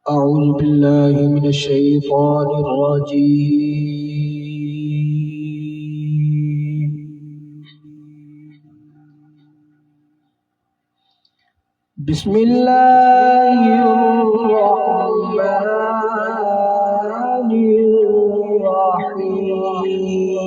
أعوذ بالله من الشيطان الرجيم. بسم الله الرحمن الرحيم.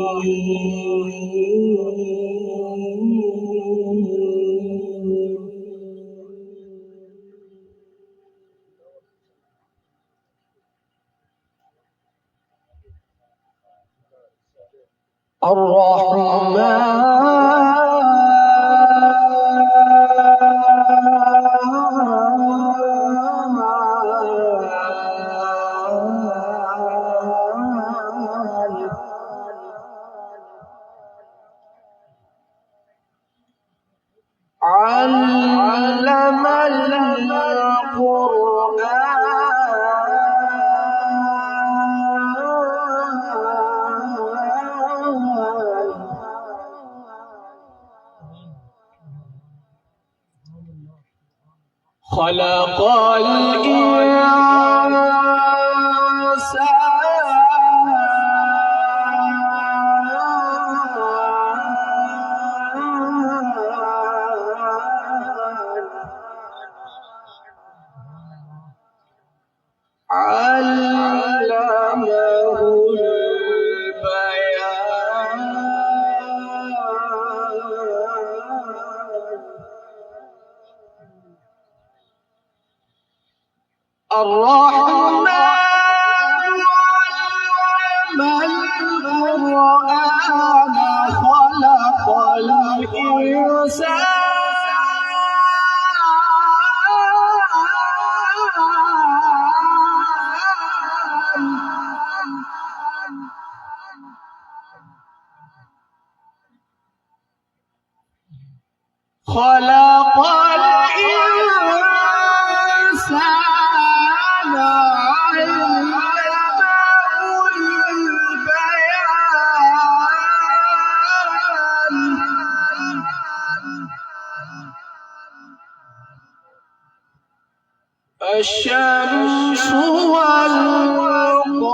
علم القرآن خلق علمه البيان الرحمن علم القرآن خلق الإنسان خلق الإنسان علمه البيان الشمس والقمر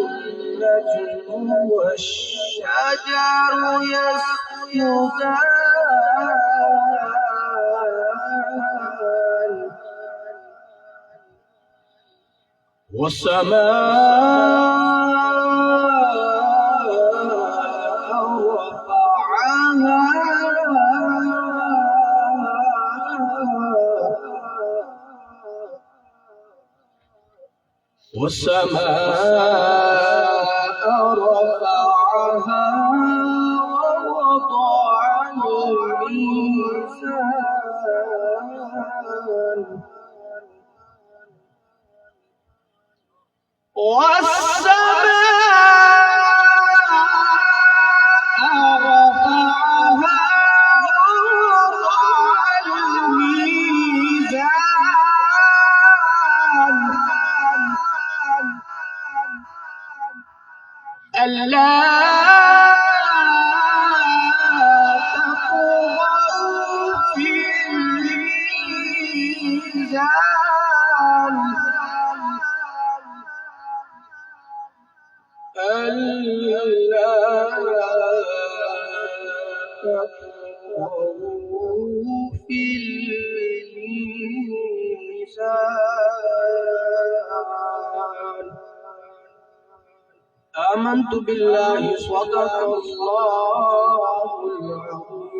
والنجم والشجر يسجدان والسماء رفعها والسماء رفعها ووضع الميزان والسماء رفعها ووضع الميزان ألا تطغوا في الميزان ألا تطغوا في الميزان آمنت بالله صدق الله العظيم.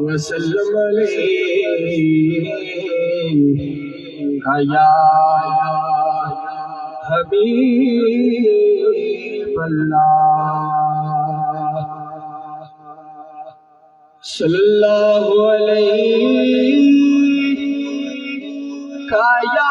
وسلم علیکہ یا حبیب اللہ صلی اللہ علیکہ یا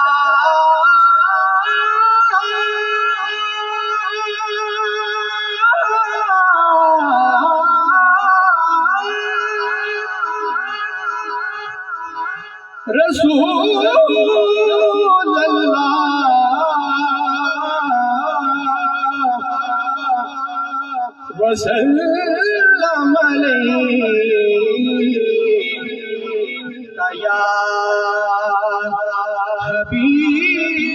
رسول اللہ وسلم علیکہ یا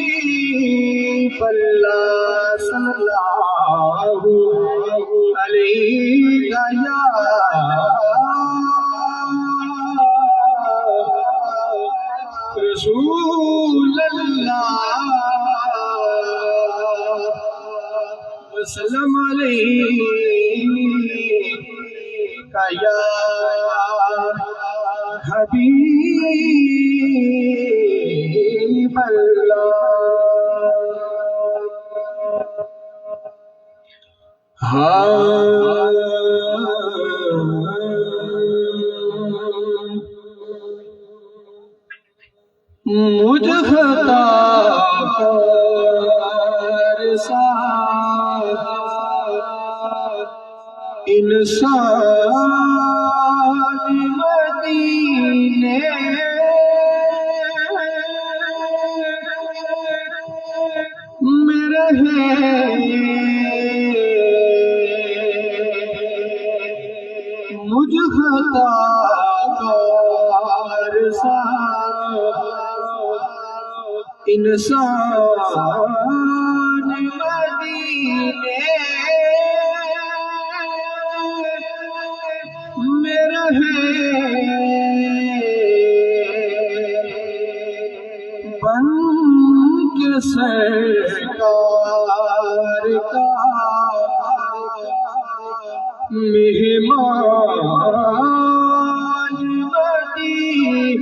حبیب اللہ صلی اللہ علیکہ یا رسول اللہ وسلم علیکہ یا حبیب اللہ مجھ خطا کار ساتھ انسان مدینے میں رہے مجھ خطا کار ساتھ انسان مدینے میں رہے بن کے سرکار کا مہمان مدینے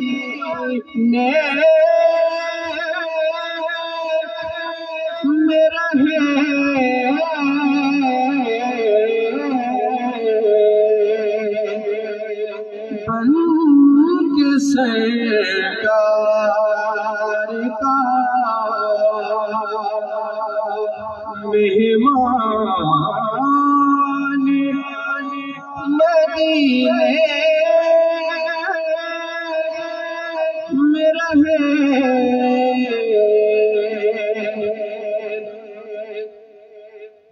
بن کے سرکار کا مہمان مدینے میں رہے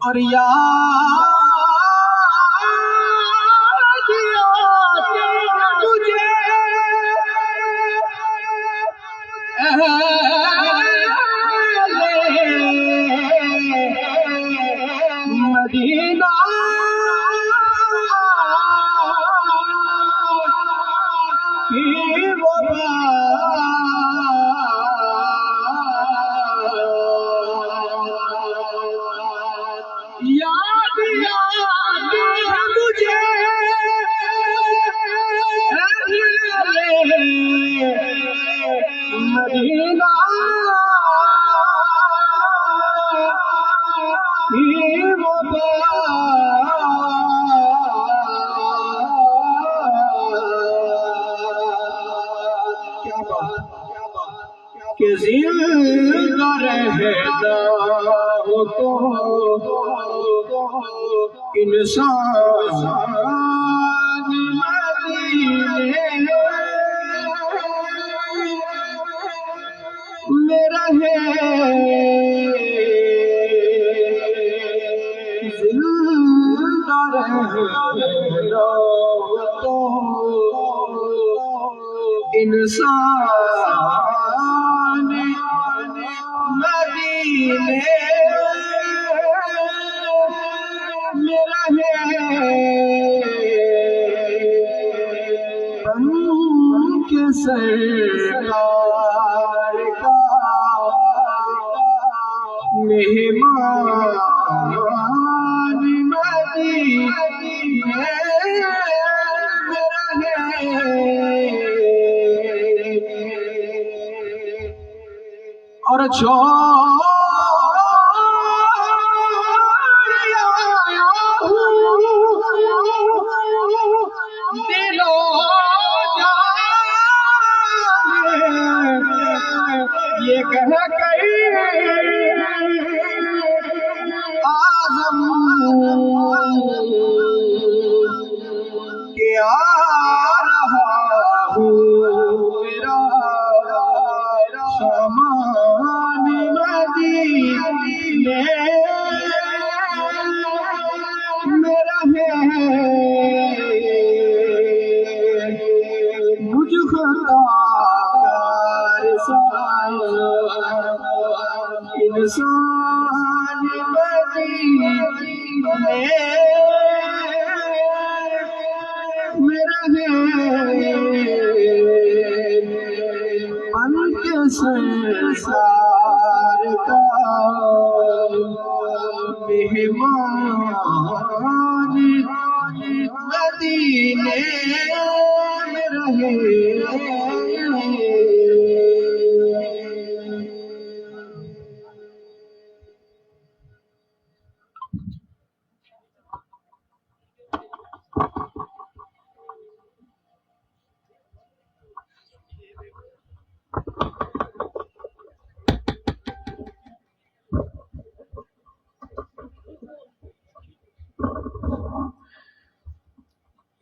اور یاد تجھے مدینہ کی وبا مدینہ کی وبا کہ زندہ رہتا ہو تو انسان مدینے میں رہے زندہ رہتا ہو تو انسان مدینے میں رہے بن کے سرکار کا مہمان مدینے میں رہے اور چھوڑ آیا ہوں دل و جان یہ کہہ کر آزم کہ آ رہا ہوں میرا سامان مدینے میں رہے مجھ خطا انسان مدینے میں رہے ان کے سنسار کا مہمان مدینے میں رہے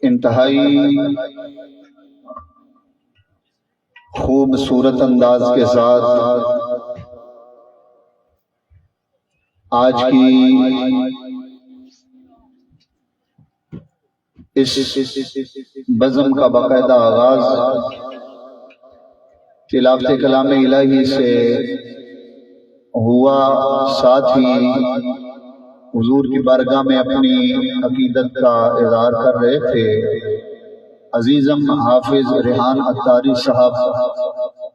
انتہائی خوبصورت انداز کے ساتھ آج کی اس بزم کا باقاعدہ آغاز تلاوت کلام الہی سے ہوا، ساتھ ہی حضور کی بارگاہ میں اپنی عقیدت کا اظہار کر رہے تھے عزیزم حافظ ریحان عطاری صاحب،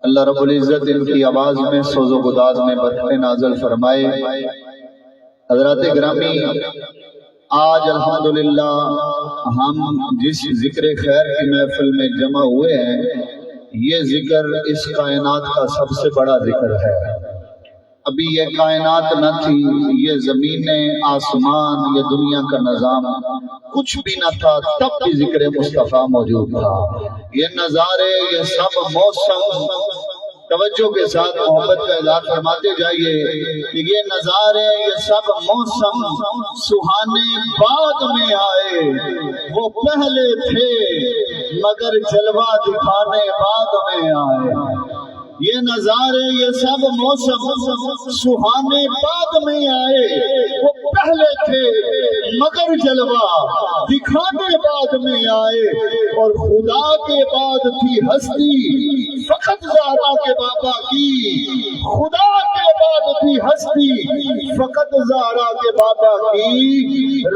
اللہ رب العزت ان کی آواز میں سوز و گداز میں برکتیں نازل فرمائے۔ حضرات گرامی، آج الحمدللہ ہم جس ذکر خیر کی محفل میں جمع ہوئے ہیں، یہ ذکر اس کائنات کا سب سے بڑا ذکر ہے۔ ابھی یہ کائنات نہ تھی، یہ زمینیں، آسمان، یہ دنیا کا نظام کچھ بھی نہ تھا، تب بھی ذکر مصطفیٰ موجود تھا۔ یہ نظارے، یہ سب موسم، توجہ کے ساتھ محبت کا اظہار فرماتے جائیے کہ یہ نظارے، یہ سب موسم سہانے بعد میں آئے، وہ پہلے تھے مگر جلوہ دکھانے بعد میں آئے۔ یہ نظارے، یہ سب موسم سہانے بعد میں آئے، وہ پہلے تھے مگر جلوہ دکھانے بعد میں آئے۔ اور خدا کے بعد تھی ہستی فقط زہرا کے بابا کی، خدا کے بعد تھی ہستی فقط زہرا کے بابا کی،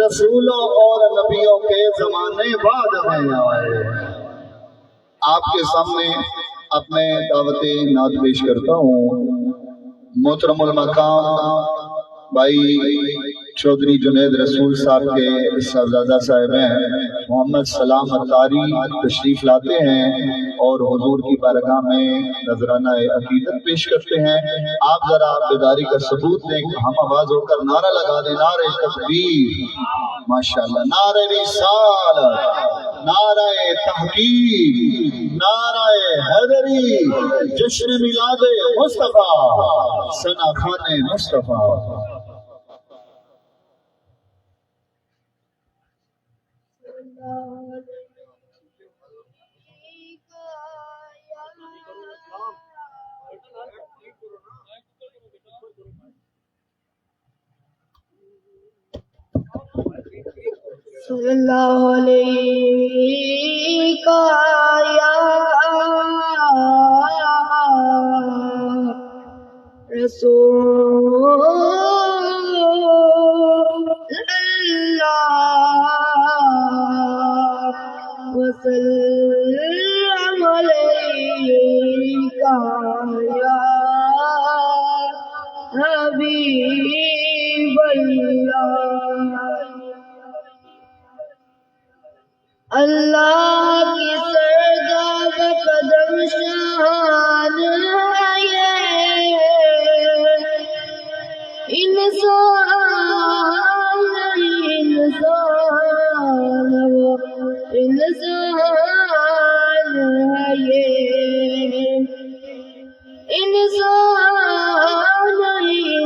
رسولوں اور نبیوں کے زمانے بعد میں آئے۔ آپ کے سامنے اپنے دعوت نعت پیش کرتا ہوں۔ محترم المقام بھائی چودھری جنید رسول صاحب کے صاحبزادہ صاحب ہیں، محمد سلام عطاری تشریف لاتے ہیں اور حضور کی بارگاہ میں نذرانہ عقیدت پیش کرتے ہیں۔ آپ ذرا بیداری کا ثبوت دیں، ہم آواز ہو کر نعرہ لگا دیں، نعرہ تکبیر، ماشاءاللہ، نعرہ رسالت، نعرہ تحقیق، نعرہ حیدری، جشن میلاد مصطفیٰ، ثنا خوان مصطفیٰ۔ صلی اللہ علیہ یا رسول اللہ وسلم علیکہ یا حبیب اللہ۔ اللہ کی سرگاہ قدم شان ہے یہ، انسان انسان وہ انسان ہے یہ انسان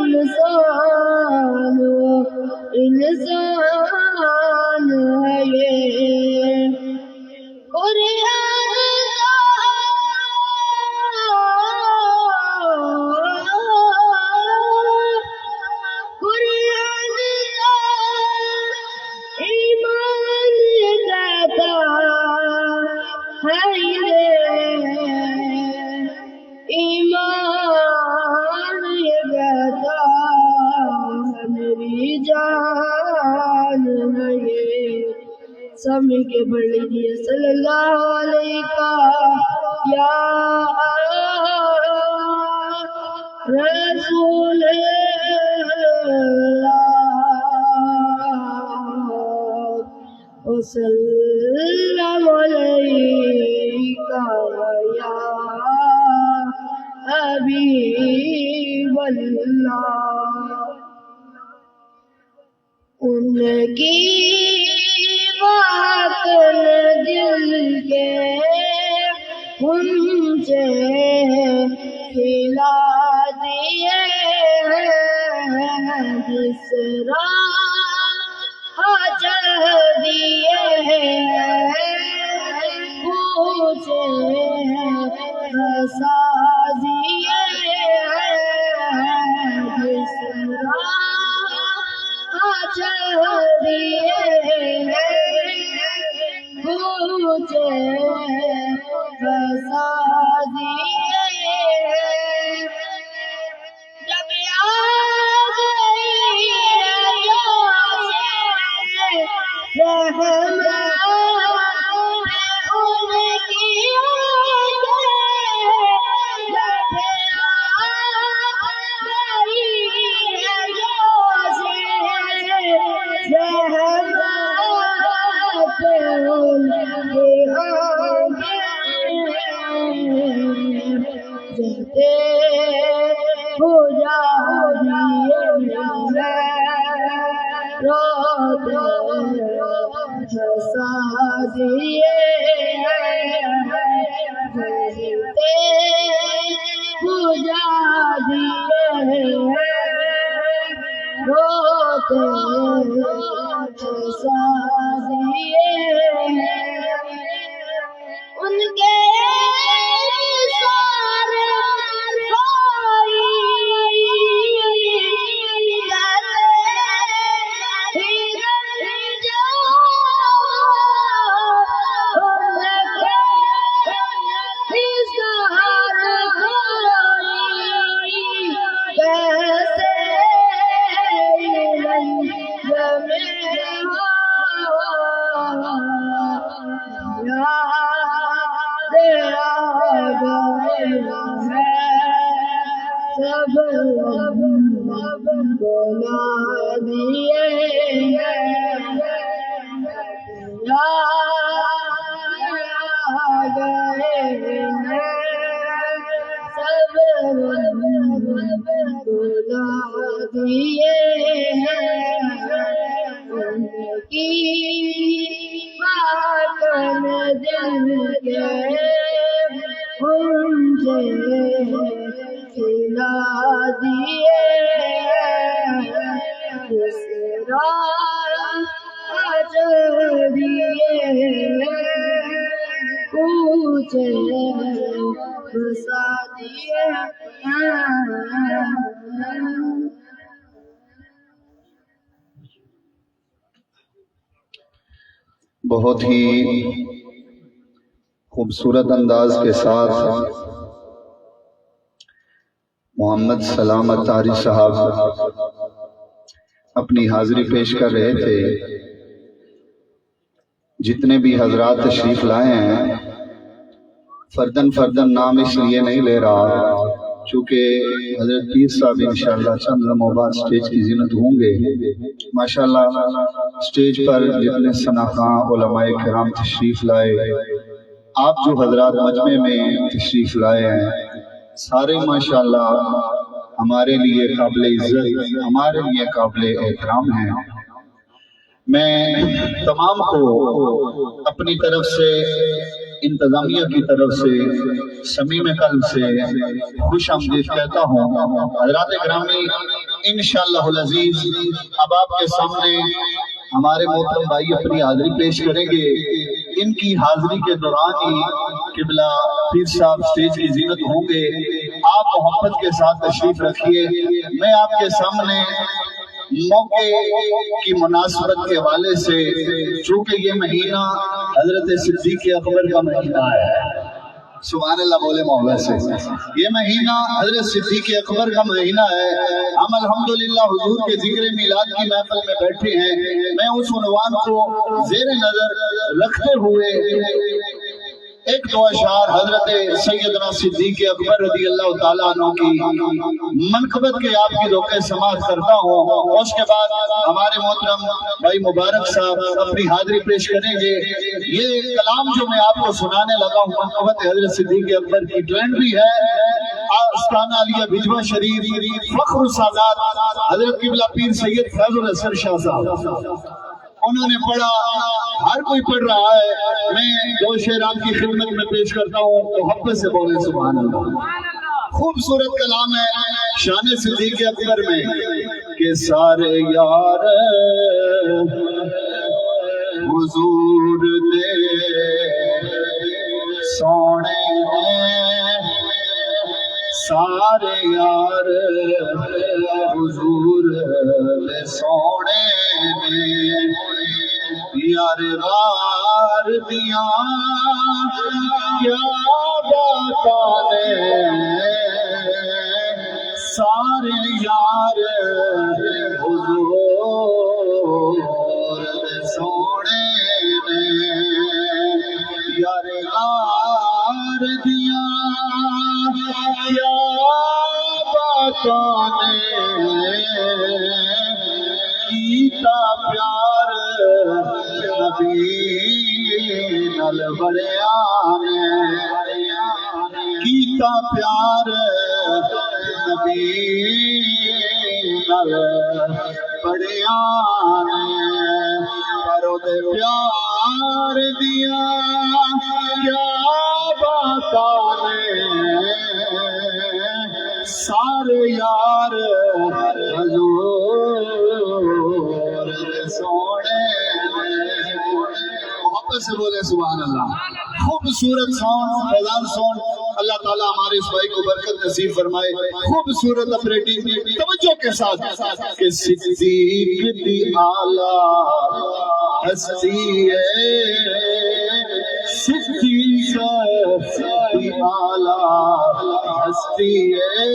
انسان وہ انسان ہے یہ ایمان یہ کہتا ہے میری جان ہے یہ سب مل کے پڑھ لیجیے صلی اللہ علیہ کا یا رسول اللہ وسلم علیکہ یا حبیب اللہ ان کی بات دل کے سے کھلا دیے جس راہ چل دیے پوچھے رسا دیے جس راہ چل دیے پوچھے رسا دیے جب آ گئی رحمت ان کے سب بنا دیے سب بنا دیے ان کی پاکن دل کے ان سے کھلا دیے جس راہ چل دیے پوچھے رسا دیے بہت ہی خوبصورت انداز کے ساتھ محمد سلام اتاری صاحب اپنی حاضری پیش کر رہے تھے۔ جتنے بھی حضرات تشریف لائے ہیں فردن نام اس لیے نہیں لے رہا چونکہ حضرت پیر صاحب انشاءاللہ چند لمحوں بعد سٹیج کی زینت ہوں گے۔ ماشاءاللہ سٹیج پر جتنے ثناخواں علماء کرام تشریف لائے، آپ جو حضرات مجمع میں تشریف لائے ہیں، سارے ماشاءاللہ ہمارے لیے قابل عزت، ہمارے لیے قابل احترام ہیں۔ میں تمام کو اپنی طرف سے، انتظامیہ کی طرف سے صمیم قلب سے خوش آمدید کہتا ہوں۔ حضرات گرامی، انشاءاللہ العزیز اب آپ کے سامنے ہمارے محترم بھائی اپنی حاضری پیش کریں گے۔ ان کی حاضری کے دوران ہی قبلہ پیر صاحب سٹیج کی زینت ہوں گے۔ آپ محبت کے ساتھ تشریف رکھیے۔ میں آپ کے سامنے موقع کی مناسبت کے حوالے سے، چونکہ یہ مہینہ حضرت صدیق اکبر کا مہینہ ہے، سبحان اللہ بولے مولا سے، یہ مہینہ حضرت صدیق اکبر کا مہینہ ہے۔ ہم الحمدللہ حضور کے ذکر میلاد کی محفل میں بیٹھے ہیں۔ میں اس عنوان کو زیر نظر رکھتے ہوئے ایک دو اشعار حضرت سیدنا صدیق اکبر رضی اللہ تعالیٰ عنہ کی منقبت کے آپ کی ذوق سماعت کرتا ہوں۔ اس کے بعد ہمارے محترم بھائی مبارک صاحب اپنی حاضری پیش کریں گے۔ یہ کلام جو میں آپ کو سنانے لگا ہوں منقبت حضرت صدیق اکبر کی ٹرینڈ بھی ہے۔ آستانہ علیہ بھجوا شریف فخر السادات حضرت قبلہ پیر سید فیض الحسن شاہ صاحب انہوں نے پڑھا، ہر کوئی پڑھ رہا ہے۔ میں دو شعر آپ کی خدمت میں پیش کرتا ہوں، محبت سے بولے سبحان اللہ۔ خوبصورت کلام ہے شان صدیق اکبر میں کہ سارے یار حضور دے سونے سارے یار حضور دے سونے یار غار دیاں کیا باتاں سارے یار حضور سونے یار غار دیاں کیا باتاں کیتا پیار نبی نال بڑیا کیتا پیار نبی نال بڑیا کرو دے پیار دیا کیا باتاں سارے یار حضور سونے محبت سے بولے سبحان اللہ۔ خوبصورت ساؤنڈ، فیضان ساؤنڈ، اللہ تعالیٰ ہمارے اس بھائی کو برکت نصیب فرمائے۔ خوبصورت آپریٹنگ توجہ کے ساتھ کہ صدیق دی اعلیٰ ہستی ہے، صدیق دی اعلیٰ ہستی ہے،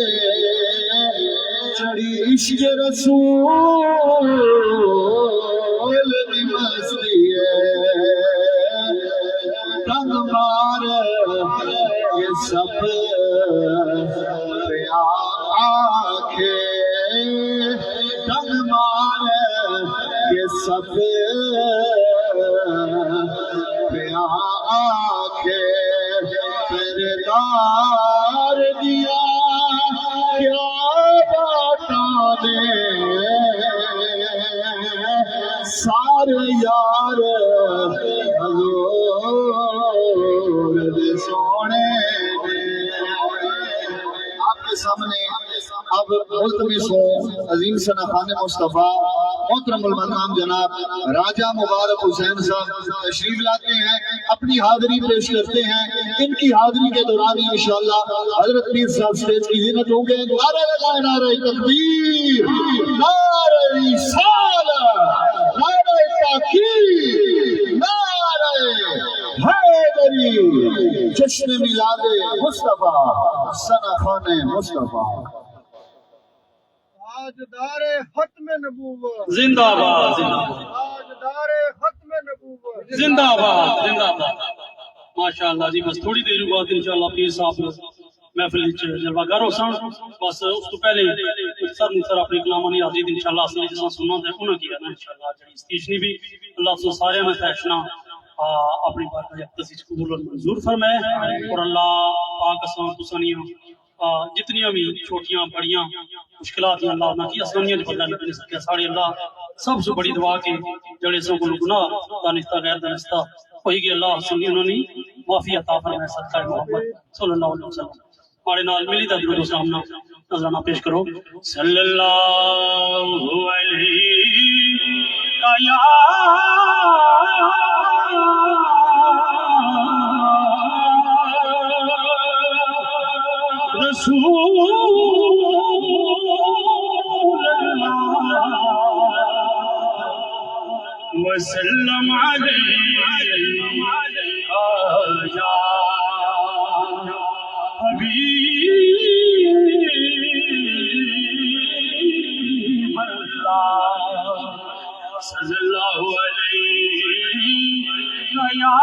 چڑی عشق رسول دی مستی ہے، ٹنگ مار یہ سب پیا آنکھے، ٹنگ مار یہ سب پیا آنکھے، پردار دیا کیا باتاں سارے یار حضور سونے۔ آپ کے سامنے اب ملتمس ہوں عظیم ثنا خان مصطفیٰ محترم المقام جناب راجہ مبارک حسین صاحب تشریف لاتے ہیں، اپنی حاضری پیش کرتے ہیں۔ ان کی حاضری کے دوران انشاءاللہ حضرت پیر صاحب سٹیج کی زینت ہوں گے۔ نعرہ لگائے، نعرہ تکبیر، نعرہ رسالت، نعرہ تحقیق، نعرہ حیدری، جشن میلاد مصطفیٰ ثنا خان مصطفیٰ۔ تاجدار ختم نبوت زندہ باد، زندہ باد، تاجدار ختم نبوت زندہ باد، زندہ باد۔ ماشاءاللہ جی، بس تھوڑی دیر بعد انشاءاللہ پیر صاحب محفل جلوہ گر ہو سن، بس اس تو پہلے سر اپنے کلامانی عزیز انشاءاللہ اصلی جسا سننا ہے انہوں کی ہے انشاءاللہ جڑی استیشنی بھی اللہ سے سارے میں فیشنا اپنی بات کا تسیج قبول اور منظور فرمائے، اور اللہ پاک اسلام تسانیاں جتنی بھی چھوٹیاں بڑیاں مشکلات ہیں اللہ انہاں کی آسانیاں بدلا نکل سکے ساڑے اللہ سب سے بڑی دعا کے جڑے سو کو گناہ دانستہ غیر دانستہ وہی کہ اللہ سنگی انہوں نے معافی عطا فرمائے صدقہ محمد صلی اللہ علیہ وسلم ہمارے نال ملی دا درود و سلام نذرانہ پیش کرو صلی اللہ علیہ یا رسول اللہ وسلم علیہ یا حبیب اللہ صلی اللہ علیہ یا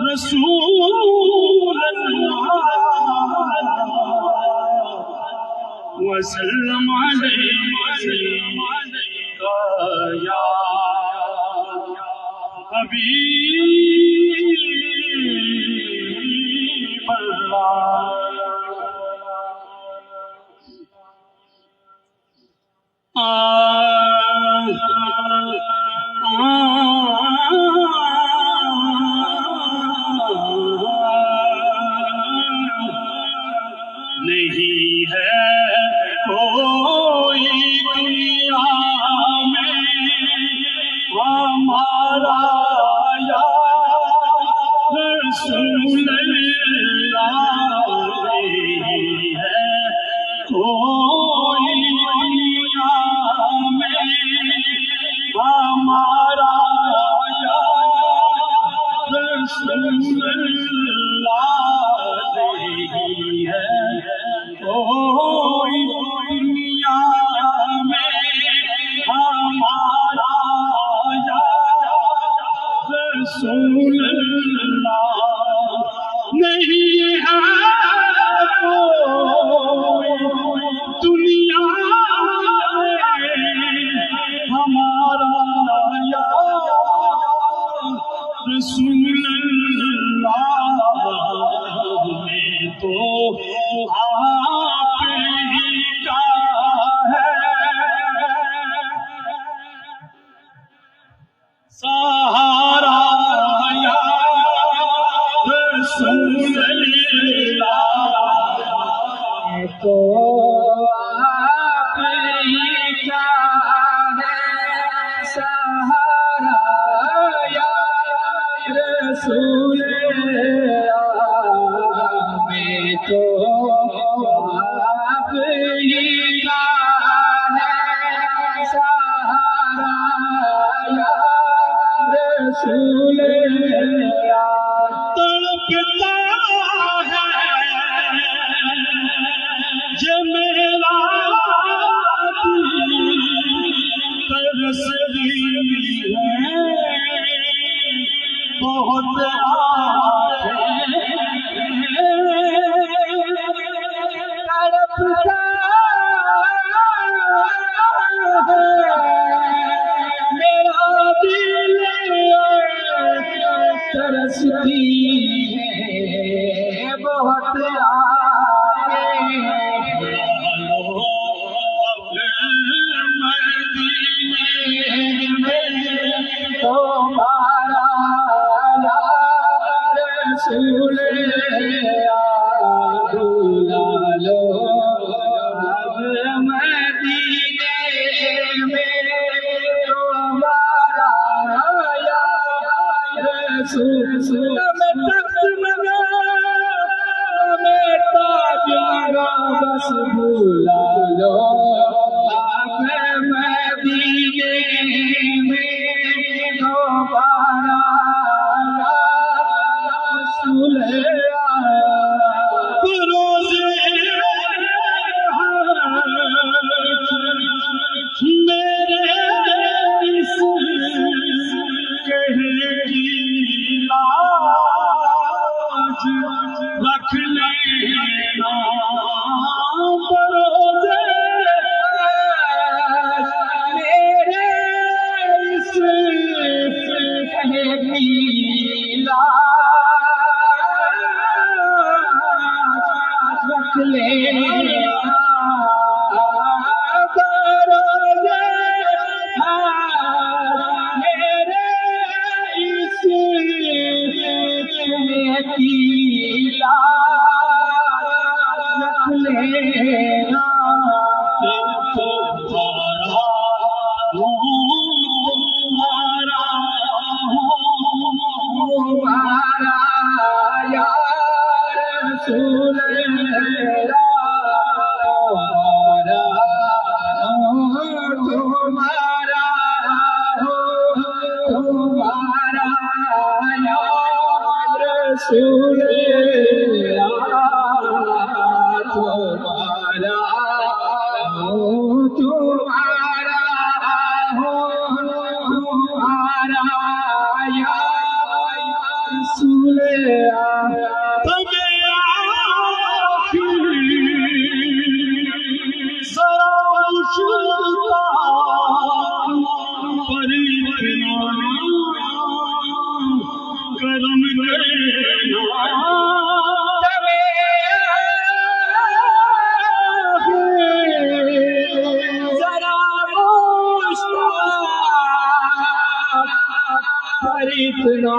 رسول اللہ وسلم علیہ یا حبیب اللہ نہیں ہے کوئی دنیا میں ہمارا یا رسول اللہ نہیں ہے کوئی دنیا میں ہمارا یا رسول اللہ نہیں ہے کوئی دنیا میں ہمارا یا رسول اللہ نہیں ہے کوئی دنیا میں ہمارا یا رسول اللہ میں تو آپ ہی کا ہے سہارا یا رسول اللہ تو آپ ہی کا ہے سہارا یا رسول اللہ میں تو آپ ہی کا ہے سہارا یا رسول اللہ تڑپتا ہے یہ میرا دل ترس رہی ہے بہت تڑپتا ہے میرا دل ترستی ہے بہت تمہارا رسول بلا لو اب مدینے میں تمہارا رسول میں تخت لگا میں تاج لگا بس بلا لو اب مدینے میں تمہارا رسول رکھ لینا میرے تمہارا یا رسول اللہ تمہارا یا رسول اتنا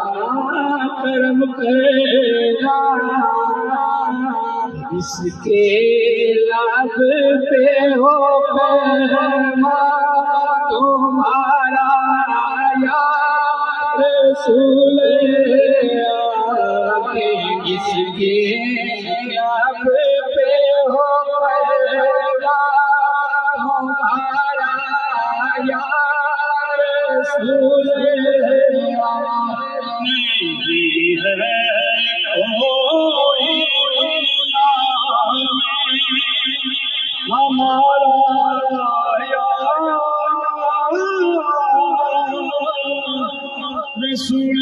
کرم کرم کرنا اس کے لب پہ ہو تمہارا یا رسول اللہ اس کے لب پہ ہو تمہارا یا رسول اللہ نہیں ہے ہمارا رسول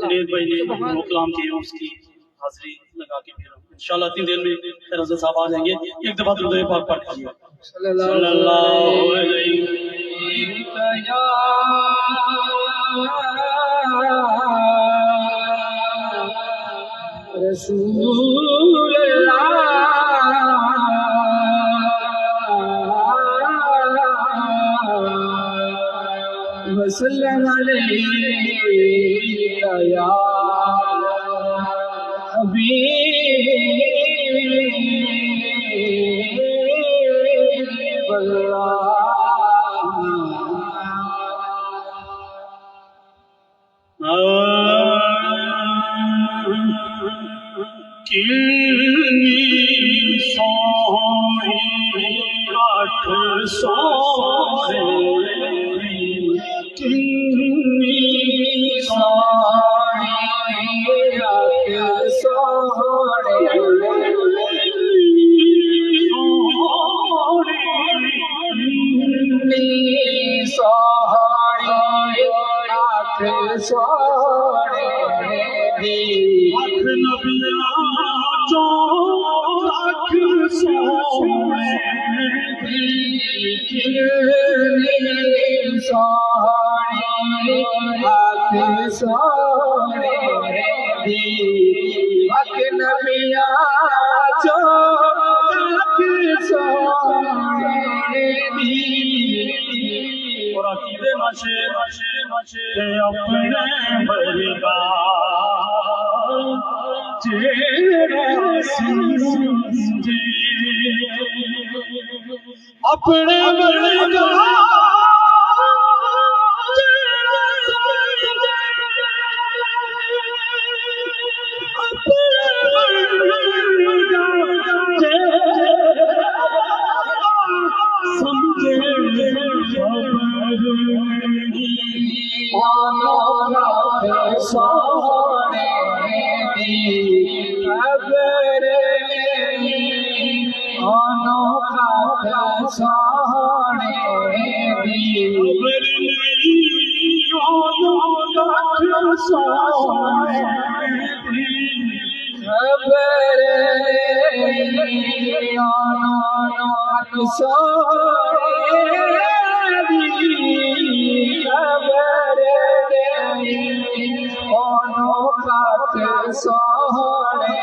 جنید بھائی نے وہ کلام کیے اس کی حاضری لگا کے پھر انشاءاللہ 3 دن میں حضرت صاحب آ جائیں گے. ایک دفعہ درود پاک پڑھ لیجیے صلی اللہ علیہ رسول اللہ وسلم علیک یا حبیب اللہ اپنے سونے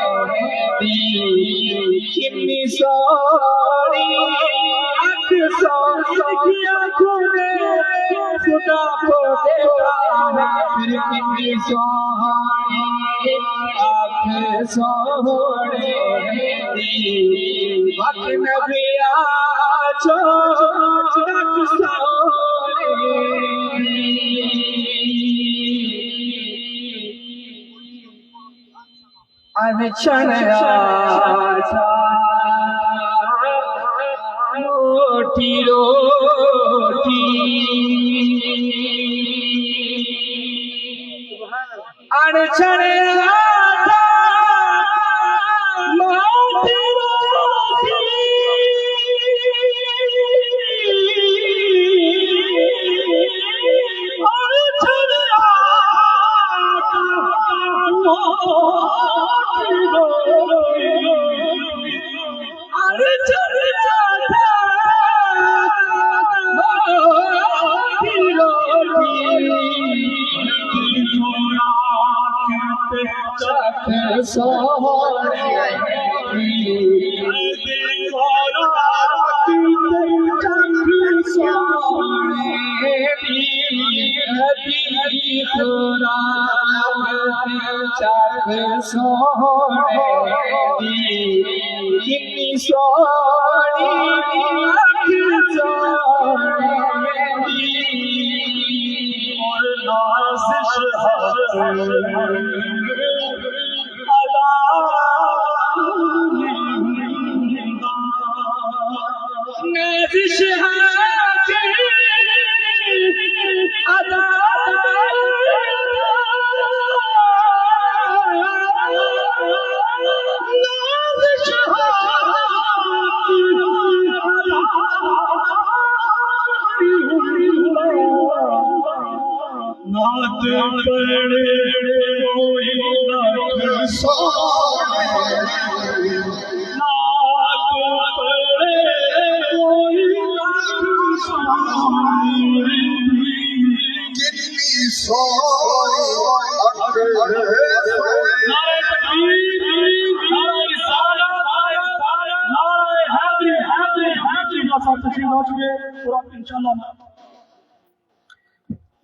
کتنی ساری اکھ کی آنکھوں نے خدا کو دیکھا ہے، پھر کتنی ساری آنکھ سوڑے دی وقت نبی آجو رکھ سوڑے انچن آجا روٹی روٹی انچن آجا روٹی روٹی انچن نازش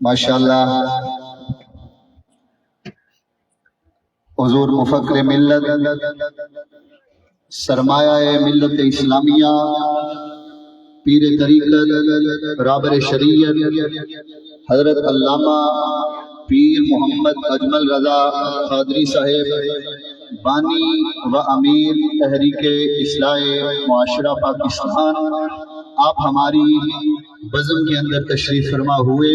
ماشاءاللہ حضور مفکر ملت سرمایہ ملت اسلامیہ پیر طریقت رابر شریعت حضرت علامہ پیر محمد اجمل رضا قادری صاحب بانی و امیر تحریک اصلاح معاشرہ پاکستان، آپ ہماری بزم کے اندر تشریف فرما ہوئے۔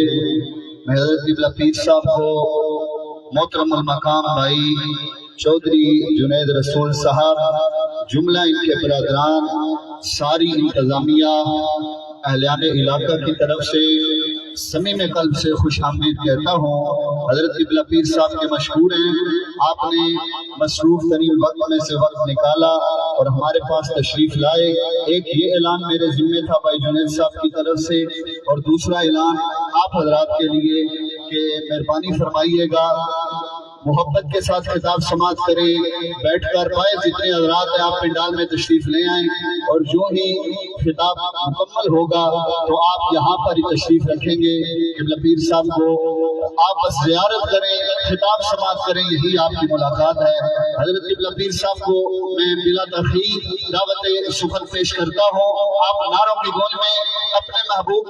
میں حضرت قبلہ پیر صاحب کو محترم المقام بھائی چودھری جنید رسول صاحب، جملہ ان کے برادران، ساری انتظامیہ، اہلیان علاقہ کی طرف سے صمیم قلب سے خوش آمدید کہتا ہوں۔ حضرت قبلہ پیر صاحب کے مشہور ہیں، آپ نے مصروف ترین وقت میں سے وقت نکالا اور ہمارے پاس تشریف لائے۔ ایک یہ اعلان میرے ذمہ تھا بھائی جنید صاحب کی طرف سے، اور دوسرا اعلان آپ حضرات کے لیے کہ مہربانی فرمائیے گا محبت کے ساتھ خطاب سماعت کریں، بیٹھ کر پائے جتنے حضرات ہیں آپ پنڈال میں تشریف لے آئیں، اور جو ہی خطاب مکمل ہوگا تو آپ یہاں پر ہی تشریف رکھیں گے۔ قبلہ پیر صاحب کو آپ بس زیارت کریں، خطاب سماعت کریں، یہی آپ کی ملاقات ہے۔ حضرت قبلہ پیر صاحب کو میں بلا تاخیر دعوت سخن پیش کرتا ہوں۔ آپ نعروں کی گونج میں اپنے محبوب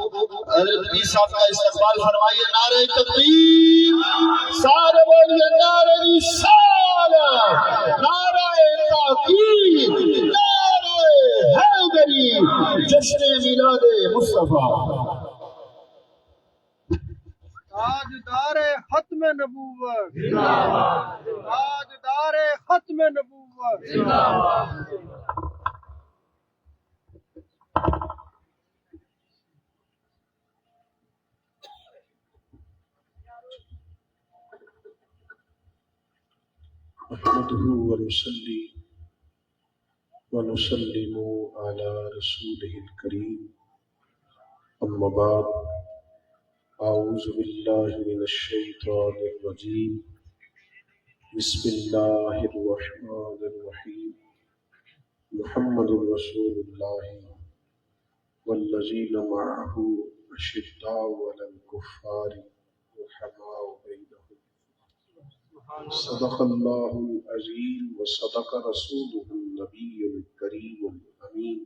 حضرت پیر صاحب کا استقبال فرمائیے۔ نعرہ تکبیر، سارے بولیے نعرہ رسالت، نعرہ تحقیق، نعرہ حیدری، جشن میلاد مصطفیٰ۔ تاجدار ختم نبوت، تاجدار ختم نبوت، نحمده ونصلي ونسلم على رسوله الكريم، أما بعد، أعوذ بالله من الشيطان الرجيم، بسم الله الرحمن الرحيم محمد رسول الله والذين معه أشداء على الكفار رحماء بينهم صدق الله العظيم وصدق رسوله النبي الكريم الأمين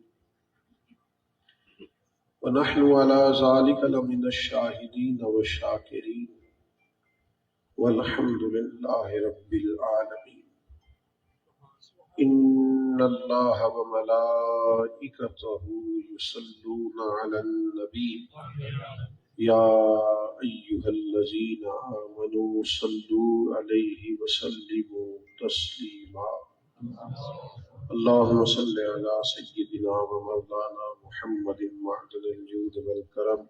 ونحن على ذلك لمن الشاهدين والشاكرين والحمد لله رب العالمين إن الله وملائكته يصلون على النبي يا أيها الذين آمنوا صلوا عليه وسلموا تسليما اللهم صل على سيدنا ومولانا محمد معدن الجود والكرم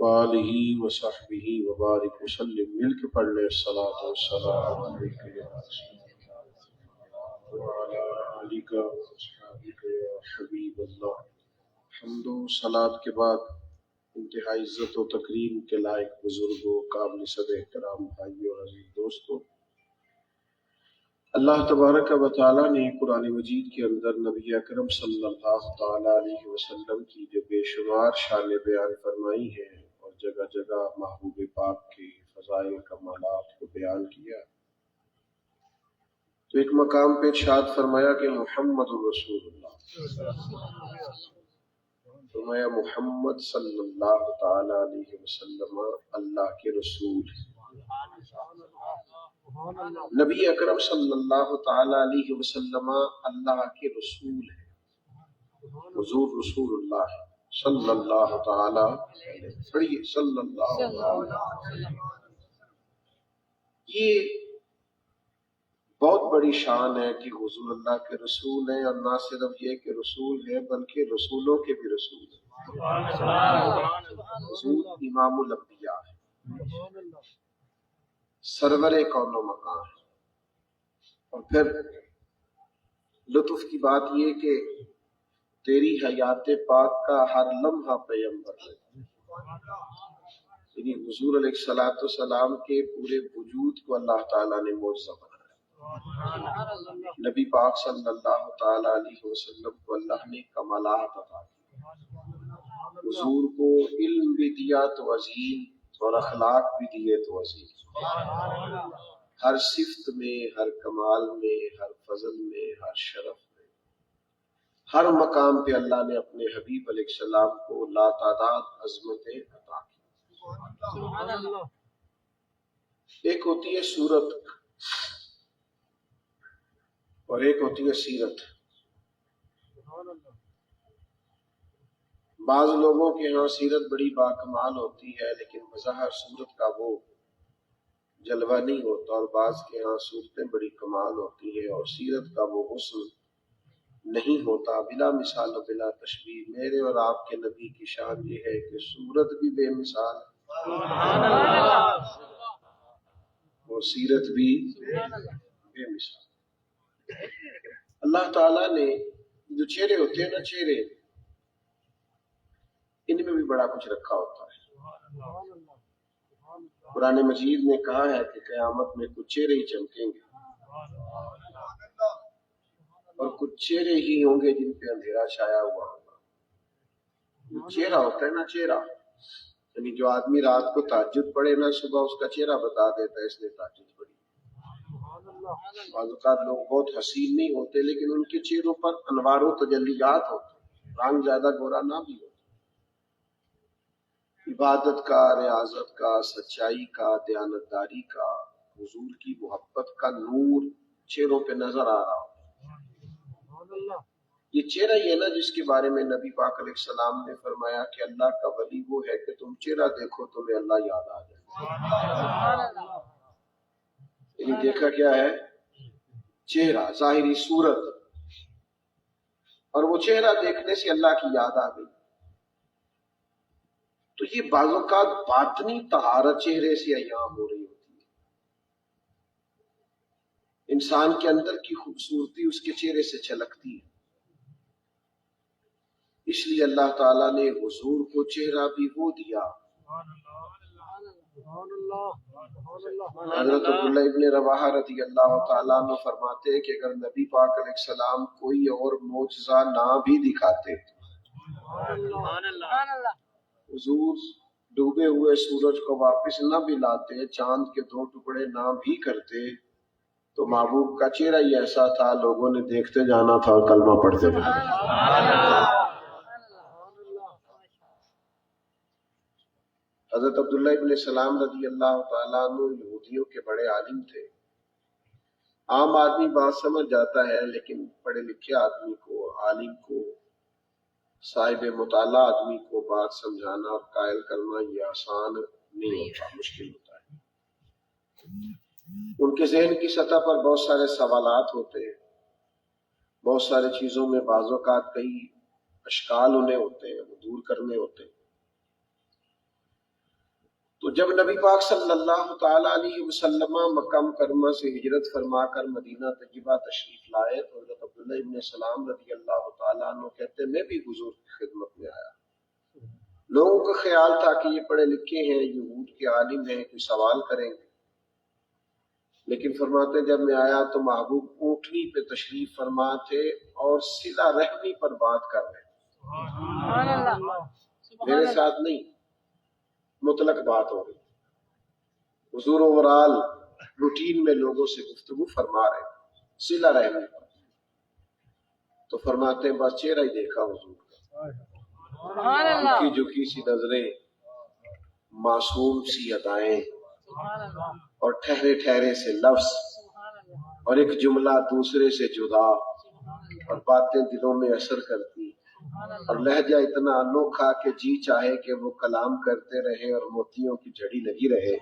وآلہ وصحبہ وبارک وسلم. مل کے پڑھ لے الصلاۃ والسلام علیکہ یا رسول اللہ وعلی آلک واصحابک یا حبیب اللہ. حمد و صلاۃ کے بعد انتہائی عزت و تکریم کے لائق بزرگوں، قابل صد احترام بھائیوں اور عزیز دوستوں، اللہ تبارک و تعالیٰ نے قرآن مجید کے اندر نبی اکرم صلی اللہ تعالیٰ علیہ وسلم کی جو بے شمار شان بیان فرمائی ہے اور جگہ جگہ محبوب پاک کے فضائل کمالات کو بیان کیا، تو ایک مقام پہ ارشاد فرمایا کہ محمد رسول اللہ، فرمایا محمد صلی اللہ تعالیٰ علیہ وسلم اللہ کے رسول ہیں. نبی اکرم صلی اللہ تعالیٰ علیہ وسلم اللہ کے رسول ہیں، حضور رسول اللہ صلی اللہ تعالیٰ پڑھیے صلی اللہ تعالیٰ. یہ بہت بڑی شان ہے کہ حضور اللہ کے رسول ہیں، اور نہ صرف یہ کہ رسول ہے بلکہ رسولوں کے بھی رسول ہیں. حضور امام الانبیاء ہے، سرور کون و مکان ہے. اور پھر لطف کی بات یہ کہ تیری حیات پاک کا ہر لمحہ پیغمبر ہے، یعنی حضور علیہ السلام کے پورے وجود کو اللہ تعالیٰ نے معجزہ بنایا. نبی پاک صلی اللہ تعالیٰ علیہ وسلم کو اللہ نے کمالات عطا کی، حضور کو علم بھی دیا تو عظیم، اور اخلاق بھی دیے تو عظیم. ہر صفت میں، ہر کمال میں، ہر فضل میں، ہر شرف میں، ہر مقام پہ اللہ نے اپنے حبیب علیہ السلام کو لا تعداد عظمتیں عطا کی. ایک ہوتی ہے صورت اور ایک ہوتی ہے سیرت. بعض لوگوں کے ہاں سیرت بڑی باکمال ہوتی ہے لیکن بظاہر صورت کا وہ جلوہ نہیں ہوتا، اور بعض کے ہاں صورتیں بڑی کمال ہوتی ہیں اور سیرت کا وہ حسن نہیں ہوتا. بلا مثال و بلا تشبیہ میرے اور آپ کے نبی کی شان یہ ہے کہ صورت بھی بے مثال اور سیرت بھی بے مثال. اللہ تعالیٰ نے جو چہرے ہوتے ہیں نا، چہرے ان میں بھی بڑا کچھ رکھا ہوتا ہے. قرآن مجید نے کہا ہے کہ قیامت میں کچھ چہرے ہی چمکیں گے اور کچھ چہرے ہی ہوں گے جن پہ اندھیرا چھایا ہوا ہوگا. جو چہرہ ہوتا ہے نا، چہرہ یعنی جو آدمی رات کو تہجد پڑھے نا، صبح اس کا چہرہ بتا دیتا ہے اس نے تہجد پڑھی. بعض اوقات لوگ بہت حسین نہیں ہوتے لیکن ان کے چہروں پر انوار و تجلیات ہوتے ہیں، رنگ زیادہ گورا نہ بھی ہو. عبادت کا، ریاضت کا، سچائی کا، دیانتداری کا، حضور کی محبت کا نور چہروں پہ نظر آ رہا ہو. یہ چہرہ یہ نا جس کے بارے میں نبی پاک علیہ السلام نے فرمایا کہ اللہ کا ولی وہ ہے کہ تم چہرہ دیکھو تمہیں اللہ یاد آ جائے. یعنی دیکھا کیا ہے؟ چہرہ، ظاہری صورت، اور وہ چہرہ دیکھنے سے اللہ کی یاد آ گئی. تو یہ بعض اوقات باطنی طہارت چہرے سے عیاں ہو رہی ہوتی ہے. انسان کے اندر کی خوبصورتی اس کے چہرے سے چھلکتی ہے. اس لیے اللہ تعالیٰ نے حضور کو چہرہ بھی وہ دیا حضرت عبداللہ ابن رواحہ رضی اللہ تعالیٰ عنہ فرماتے ہیں کہ اگر نبی پاک علیہ السلام کوئی اور معجزہ نہ بھی دکھاتے، حضور ڈوبے ہوئے سورج کو واپس نہ بھی لاتے، چاند کے 2 ٹکڑے نہ بھی کرتے، تو محبوب کا چہرہ ہی ایسا تھا، لوگوں نے دیکھتے جانا تھا اور کلمہ پڑھتے جانا۔ حضرت عبداللہ ابن سلام رضی اللہ تعالیٰ عنہ یہودیوں کے بڑے عالم تھے۔ عام آدمی بات سمجھ جاتا ہے، لیکن پڑھے لکھے آدمی کو، عالم کو، صاحب مطالعہ آدمی کو بات سمجھانا اور قائل کرنا یہ آسان نہیں ہوتا، مشکل ہوتا ہے۔ ان کے ذہن کی سطح پر بہت سارے سوالات ہوتے ہیں، بہت سارے چیزوں میں بعض اوقات کئی اشکال انہیں ہوتے ہیں، وہ دور کرنے ہوتے ہیں۔ تو جب نبی پاک صلی اللہ تعالی علیہ وسلم مکہ مکرمہ سے ہجرت فرما کر مدینہ طیبہ تشریف لائے تو حضرت عبداللہ ابن سلام رضی اللہ تعالیٰ عنہ کہتے میں بھی حضور کی خدمت میں آیا۔ لوگوں کا خیال تھا کہ یہ پڑھے لکھے ہیں، یہود کے عالم ہیں، کوئی سوال کریں گے، لیکن فرماتے جب میں آیا تو محبوب اونٹنی پہ تشریف فرما تھے اور صلہ رحمی پر بات کر رہے تھے، میرے ساتھ نہیں، مطلق بات ہو رہی۔ حضور اوورال روٹین میں لوگوں سے گفتگو فرما رہے ہیں، صلہ رحمی پر۔ تو فرماتے ہیں بس چہرہ ہی دیکھا حضور کا، جھکی سی نظریں، معصوم سی ادائیں، اور ٹھہرے ٹھہرے سے لفظ، اور ایک جملہ دوسرے سے جدا، اور باتیں دلوں میں اثر کرتی، اور لہجہ اتنا انوکھا کہ جی چاہے کہ وہ کلام کرتے رہے اور موتیوں کی جڑی لگی رہے۔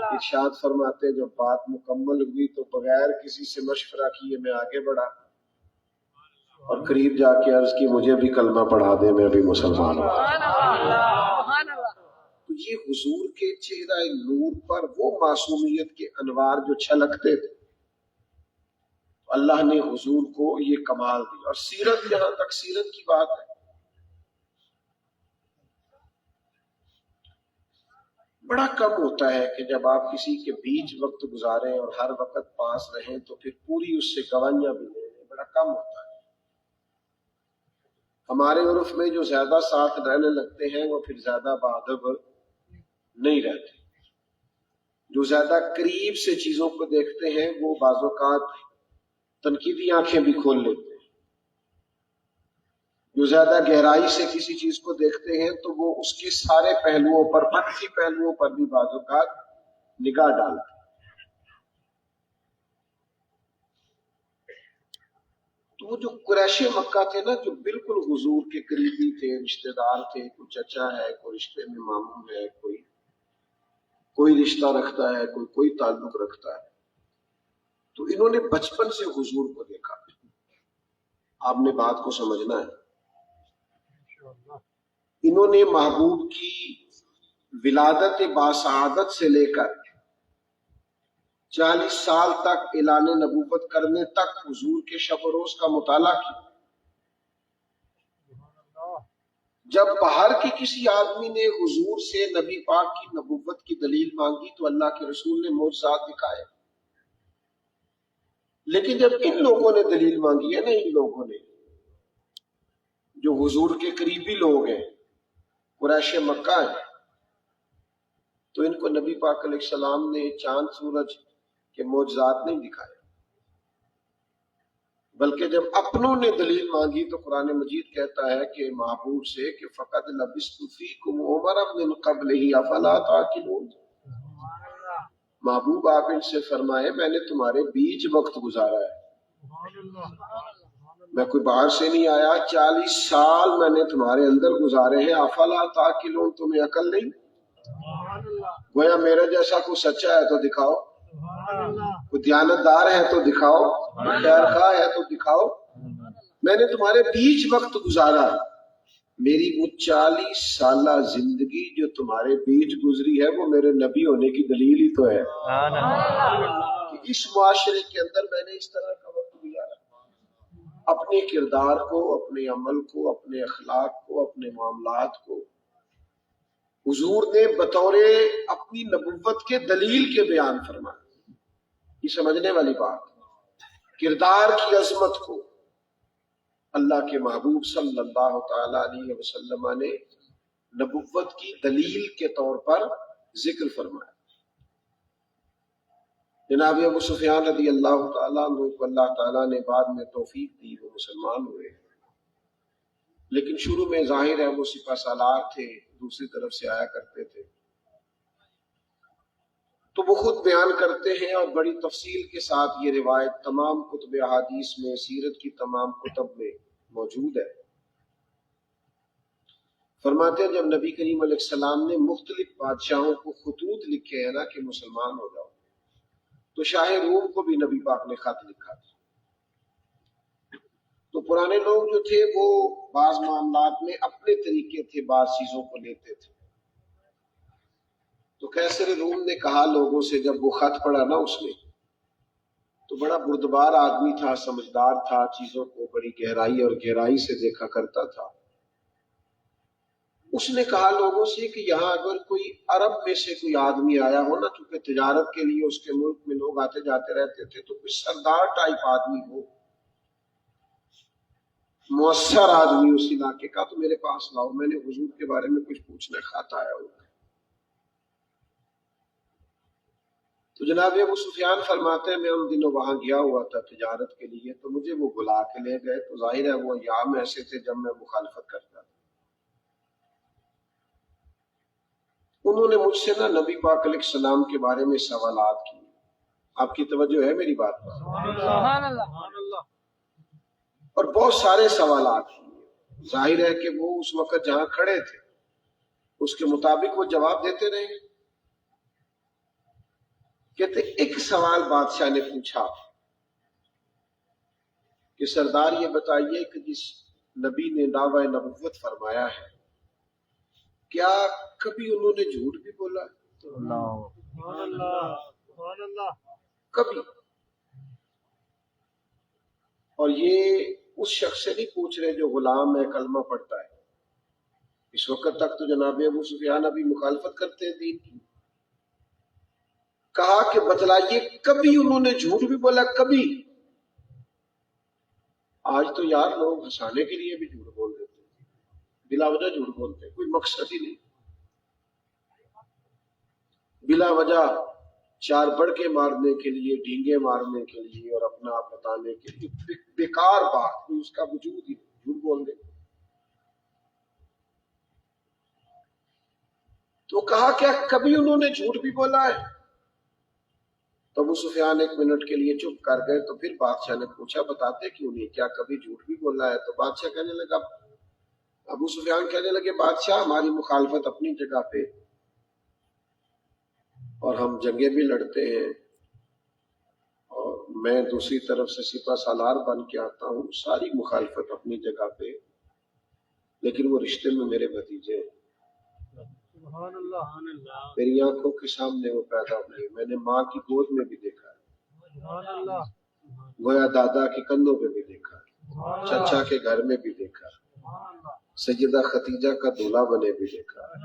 ارشاد فرماتے جب بات مکمل ہوئی تو بغیر کسی سے مشورہ کیے میں آگے بڑھا اور قریب جا کے عرض کی مجھے بھی کلمہ پڑھا دے، میں بھی مسلمان ہوں۔ تو یہ حضور کے چہرہ نور پر وہ معصومیت کے انوار جو چھلکتے تھے، اللہ نے حضور کو یہ کمال دی۔ اور سیرت، جہاں تک سیرت کی بات ہے، بڑا کم ہوتا ہے کہ جب آپ کسی کے بیچ وقت گزاریں اور ہر وقت پاس رہیں تو پھر پوری اس سے گواہیاں بھی لیں، بڑا کم ہوتا ہے۔ ہمارے عرف میں جو زیادہ ساتھ رہنے لگتے ہیں وہ پھر زیادہ باادب نہیں رہتے، جو زیادہ قریب سے چیزوں کو دیکھتے ہیں وہ بعض اوقات تنقیدی آنکھیں بھی کھول لیتے ہیں، جو زیادہ گہرائی سے کسی چیز کو دیکھتے ہیں تو وہ اس کے سارے پہلوؤں پر، منفی پہلوؤں پر بھی بعض اوقات نگاہ ڈالتے ہیں۔ تو وہ جو قریش مکہ تھے نا، جو بالکل حضور کے قریبی تھے، رشتہ دار تھے، کوئی چچا ہے، کوئی رشتے میں ماموں ہے، کوئی رشتہ رکھتا ہے، کوئی تعلق رکھتا ہے، تو انہوں نے بچپن سے حضور کو دیکھا۔ آپ نے بات کو سمجھنا ہے، انہوں نے محبوب کی ولادت باسعادت سے لے کر 40 سال تک اعلان نبوت کرنے تک حضور کے شب و روز کا مطالعہ کیا۔ جب باہر کے کسی آدمی نے حضور سے نبی پاک کی نبوت کی دلیل مانگی تو اللہ کے رسول نے معجزات دکھائے، لیکن جب ان لوگوں نے دلیل مانگی ہے نا، ان لوگوں نے جو حضور کے قریبی لوگ ہیں، قریش مکہ ہیں، تو ان کو نبی پاک علیہ السلام نے چاند سورج کے معجزات نہیں دکھائے، بلکہ جب اپنوں نے دلیل مانگی تو قرآن مجید کہتا ہے کہ محبوب سے کہ فقد لبثت فیکم عمرا من قبلہ افلا تعقلون، محبوب آپ ان سے فرمائے میں نے تمہارے بیچ وقت گزارا ہے، میں کوئی باہر سے نہیں آیا، 40 سال میں نے تمہارے اندر گزارے ہیں، افلا تعقلون، تمہیں عقل نہیں؟ گویا میرا جیسا کوئی سچا ہے تو دکھاؤ، کوئی دیانتدار ہے تو دکھاؤ، خیر خواہ ہے تو دکھاؤ، میں نے تمہارے بیچ وقت گزارا، میری وہ 40 سالہ زندگی جو تمہارے بیچ گزری ہے وہ میرے نبی ہونے کی دلیل ہی تو ہے کہ اس معاشرے کے اندر میں نے اس طرح کا وقت گزارا، اپنے کردار کو، اپنے عمل کو، اپنے اخلاق کو، اپنے معاملات کو حضور نے بطور اپنی نبوت کے دلیل کے بیان فرمایا. یہ سمجھنے والی بات. کردار کی عظمت کو اللہ کے محبوب صلی اللہ تعالی علیہ وسلم نے نبوت کی دلیل کے طور پر ذکر فرمایا. جناب ابو سفیان رضی اللہ تعالیٰ عنہ کو اللہ تعالیٰ نے بعد میں توفیق دی، وہ مسلمان ہوئے، لیکن شروع میں ظاہر ہے وہ سپہ سالار تھے، دوسری طرف سے آیا کرتے تھے. تو وہ خود بیان کرتے ہیں اور بڑی تفصیل کے ساتھ یہ روایت تمام کتب احادیث میں، سیرت کی تمام کتب میں موجود ہے. فرماتے ہیں جب نبی کریم علیہ السلام نے مختلف بادشاہوں کو خطوط لکھے ہیں نا کہ مسلمان ہو جاؤ، تو شاہ روم کو بھی نبی پاک نے خط لکھا تھا. تو پرانے لوگ جو تھے وہ بعض معاملات میں اپنے طریقے تھے، بعض چیزوں کو لیتے تھے. تو کیسر روم نے کہا لوگوں سے، جب وہ خط پڑھا نا اس نے، تو بڑا بردبار آدمی تھا، سمجھدار تھا، چیزوں کو بڑی گہرائی اور گہرائی سے دیکھا کرتا تھا. اس نے کہا لوگوں سے کہ یہاں اگر کوئی عرب میں سے کوئی آدمی آیا ہو نا، چونکہ تجارت کے لیے اس کے ملک میں لوگ آتے جاتے رہتے تھے، تو کوئی سردار ٹائپ آدمی ہو، مؤثر آدمی اس علاقے کا، تو میرے پاس لاؤ، میں نے حضور کے بارے میں کچھ پوچھنا خط آیا ہو. تو جناب ابو سفیان فرماتے ہیں میں ان دنوں وہاں گیا ہوا تھا تجارت کے لیے، تو مجھے وہ بلا کے لے گئے. تو ظاہر ہے وہ ایام ایسے تھے جب میں مخالفت کرتا تھا. انہوں نے مجھ سے نا نبی پاک علیہ السلام کے بارے میں سوالات کیے. آپ کی توجہ ہے میری بات پر؟ سبحان اللہ. اور بہت سارے سوالات کیے. ظاہر ہے کہ وہ اس وقت جہاں کھڑے تھے اس کے مطابق وہ جواب دیتے رہے. کہتے ایک سوال بادشاہ نے پوچھا کہ سردار یہ بتائیے کہ جس نبی نے دعویٰ نبوت فرمایا ہے، کیا کبھی انہوں نے جھوٹ بھی بولا؟ کبھی؟ اور یہ اس شخص سے نہیں پوچھ رہے جو غلام ہے، کلمہ پڑھتا ہے. اس وقت تک تو جناب ابو سفیان ابھی مخالفت کرتے ہیں دین کی. کہا کہ بتلائیے کبھی انہوں نے جھوٹ بھی بولا؟ کبھی؟ آج تو یار لوگ ہنسانے کے لیے بھی جھوٹ بول دیتے ہیں، بلا وجہ جھوٹ بولتے ہیں، کوئی مقصد ہی نہیں، بلا وجہ چار بڑکے مارنے کے لیے، ڈینگے مارنے کے لیے اور اپنا آپ بتانے کے لیے، بیکار بات، کوئی اس کا وجود ہی نہیں، جھوٹ بول دے. تو کہا کیا کبھی انہوں نے جھوٹ بھی بولا ہے؟ تو ابو سفیان ایک منٹ کے لیے چپ کر گئے. تو پھر بادشاہ نے پوچھا بتاتے کیوں نہیں، کیا کبھی جھوٹ بھی بولا ہے؟ تو بادشاہ کہنے لگا، ابو سفیان کہنے لگے بادشاہ ہماری مخالفت اپنی جگہ پہ، اور ہم جنگیں بھی لڑتے ہیں، اور میں دوسری طرف سے سپہ سالار بن کے آتا ہوں، ساری مخالفت اپنی جگہ پہ، لیکن وہ رشتے میں میرے بھتیجے ہیں. میری آنکھوں کے سامنے وہ پیدا ہوئے، میں نے ماں کی گود میں بھی دیکھا ہے، گویا دادا کے کندھوں پہ بھی دیکھا ہے، چچا کے گھر میں بھی دیکھا ہے، سیدہ ختیجہ کا دولہا بنے بھی دیکھا ہے،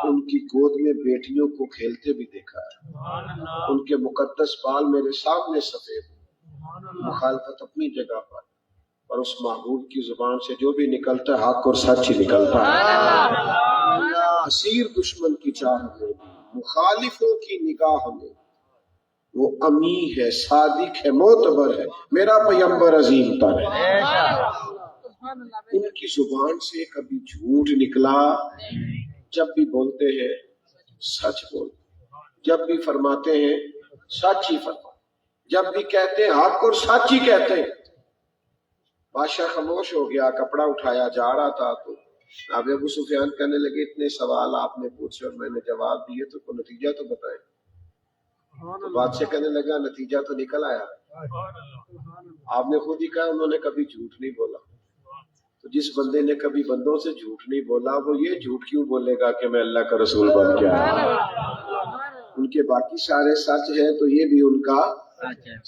ان کی گود میں بیٹیوں کو کھیلتے بھی دیکھا ہے، ان کے مقدس بال میرے سامنے سفید. مخالفت اپنی جگہ پر، اور اس محبوب کی زبان سے جو بھی نکلتا ہے حق اور سچ ہی نکلتا ہے. اسیر دشمن کی چاہ میں، مخالفوں کی نگاہ میں وہ امی ہے، صادق ہے، معتبر ہے، میرا پیغمبر عظیم تر ہے. ان کی زبان سے کبھی جھوٹ نکلا؟ جب بھی بولتے ہیں سچ بولتے، جب بھی فرماتے ہیں سچ ہی فرماتے، جب بھی کہتے ہیں حق اور سچ ہی کہتے ہیں. بادشاہ خاموش ہو گیا، کپڑا اٹھایا جا رہا تھا. تو اب ابو سفیان کہنے لگے اتنے سوال آپ نے پوچھے اور میں نے جواب دیے، تو کوئی نتیجہ تو بتائیں. تو بادشاہ کہنے لگا نتیجہ تو نکل آیا، آپ نے خود ہی کہا انہوں نے کبھی جھوٹ نہیں بولا. تو جس بندے نے کبھی بندوں سے جھوٹ نہیں بولا، وہ یہ جھوٹ کیوں بولے گا کہ میں اللہ کا رسول بن کے آیا؟ ان کے باقی سارے سچ ہے، تو یہ بھی ان کا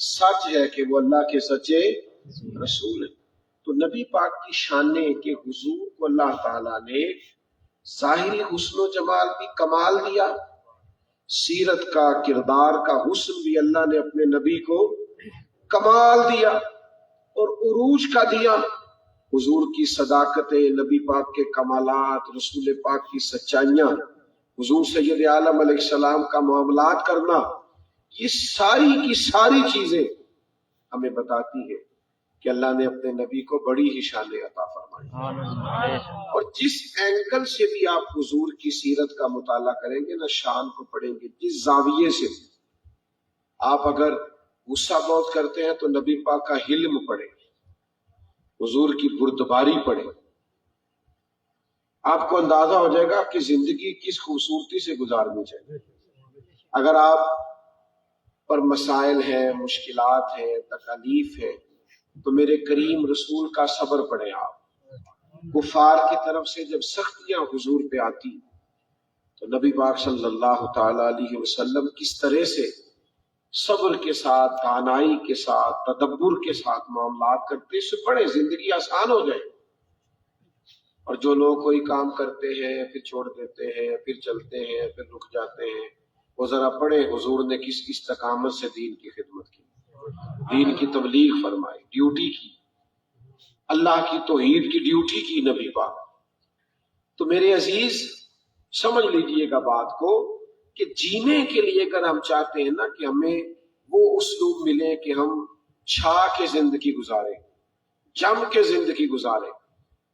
سچ ہے کہ وہ اللہ کے سچے رسول ہیں. تو نبی پاک کی شان ہے کہ حضور کو اللہ تعالیٰ نے ظاہری حسن و جمال بھی کمال دیا، سیرت کا کردار کا حسن بھی اللہ نے اپنے نبی کو کمال دیا اور عروج کا دیا۔ حضور کی صداقتیں، نبی پاک کے کمالات، رسول پاک کی سچائیاں، حضور سید عالم علیہ السلام کا معاملات کرنا، یہ ساری کی ساری چیزیں ہمیں بتاتی ہے کہ اللہ نے اپنے نبی کو بڑی ہی شان عطا فرمائی۔ اور جس اینگل سے بھی آپ حضور کی سیرت کا مطالعہ کریں گے نا، شان کو پڑھیں گے، جس زاویے سے بھی، آپ اگر غصہ بہت کرتے ہیں تو نبی پاک کا حلم پڑھیں، حضور کی بردباری پڑھیں، آپ کو اندازہ ہو جائے گا کہ زندگی کس خوبصورتی سے گزارنی چاہیے۔ اگر آپ پر مسائل ہیں، مشکلات ہیں، تکالیف ہیں، تو میرے کریم رسول کا صبر پڑھیں آپ۔ کفار کی طرف سے جب سختیاں حضور پہ آتی تو نبی پاک صلی اللہ تعالی علیہ وسلم کس طرح سے صبر کے ساتھ، دانائی کے ساتھ، تدبر کے ساتھ معاملات کرتے، اس سے پڑھیں، زندگی آسان ہو جائے۔ اور جو لوگ کوئی کام کرتے ہیں پھر چھوڑ دیتے ہیں، پھر چلتے ہیں، پھر رک جاتے ہیں، وہ ذرا پڑھیں حضور نے کس استقامت سے دین کی خدمت کی، دین کی تبلیغ فرمائی، ڈیوٹی کی، اللہ کی توحید کی ڈیوٹی کی نبی پاک۔ تو میرے عزیز سمجھ لیجئے گا بات کو کہ جینے کے لیے اگر ہم چاہتے ہیں نا کہ ہمیں وہ اسلوب ملے کہ ہم چھا کے زندگی گزاریں، جم کے زندگی گزاریں،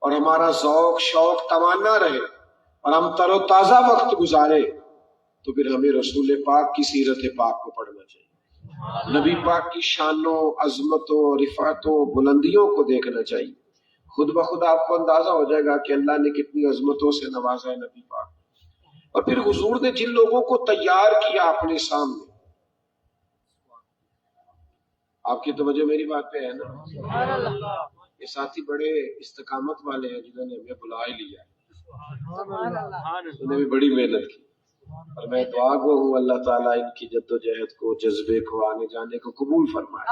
اور ہمارا ذوق شوق توانا رہے اور ہم تر و تازہ وقت گزارے، تو پھر ہمیں رسول پاک کی سیرت پاک کو پڑھنا چاہیے، نبی پاک کی شانوں، عظمتوں، رفعتوں، بلندیوں کو دیکھنا چاہیے۔ خود بخود آپ کو اندازہ ہو جائے گا کہ اللہ نے کتنی عظمتوں سے نوازا ہے نبی پاک۔ اور پھر حضور نے جن لوگوں کو تیار کیا اپنے سامنے، آپ کی توجہ میری بات پہ ہے نا؟ یہ ساتھی بڑے استقامت والے ہیں جنہوں نے ہمیں بلا ہی لیا، انہوں نے بھی بڑی محنت کی، اور میں دعا گو ہوں اللہ تعالیٰ ان کی جد و جہد کو، جذبے کو، آنے جانے کو قبول فرمائے۔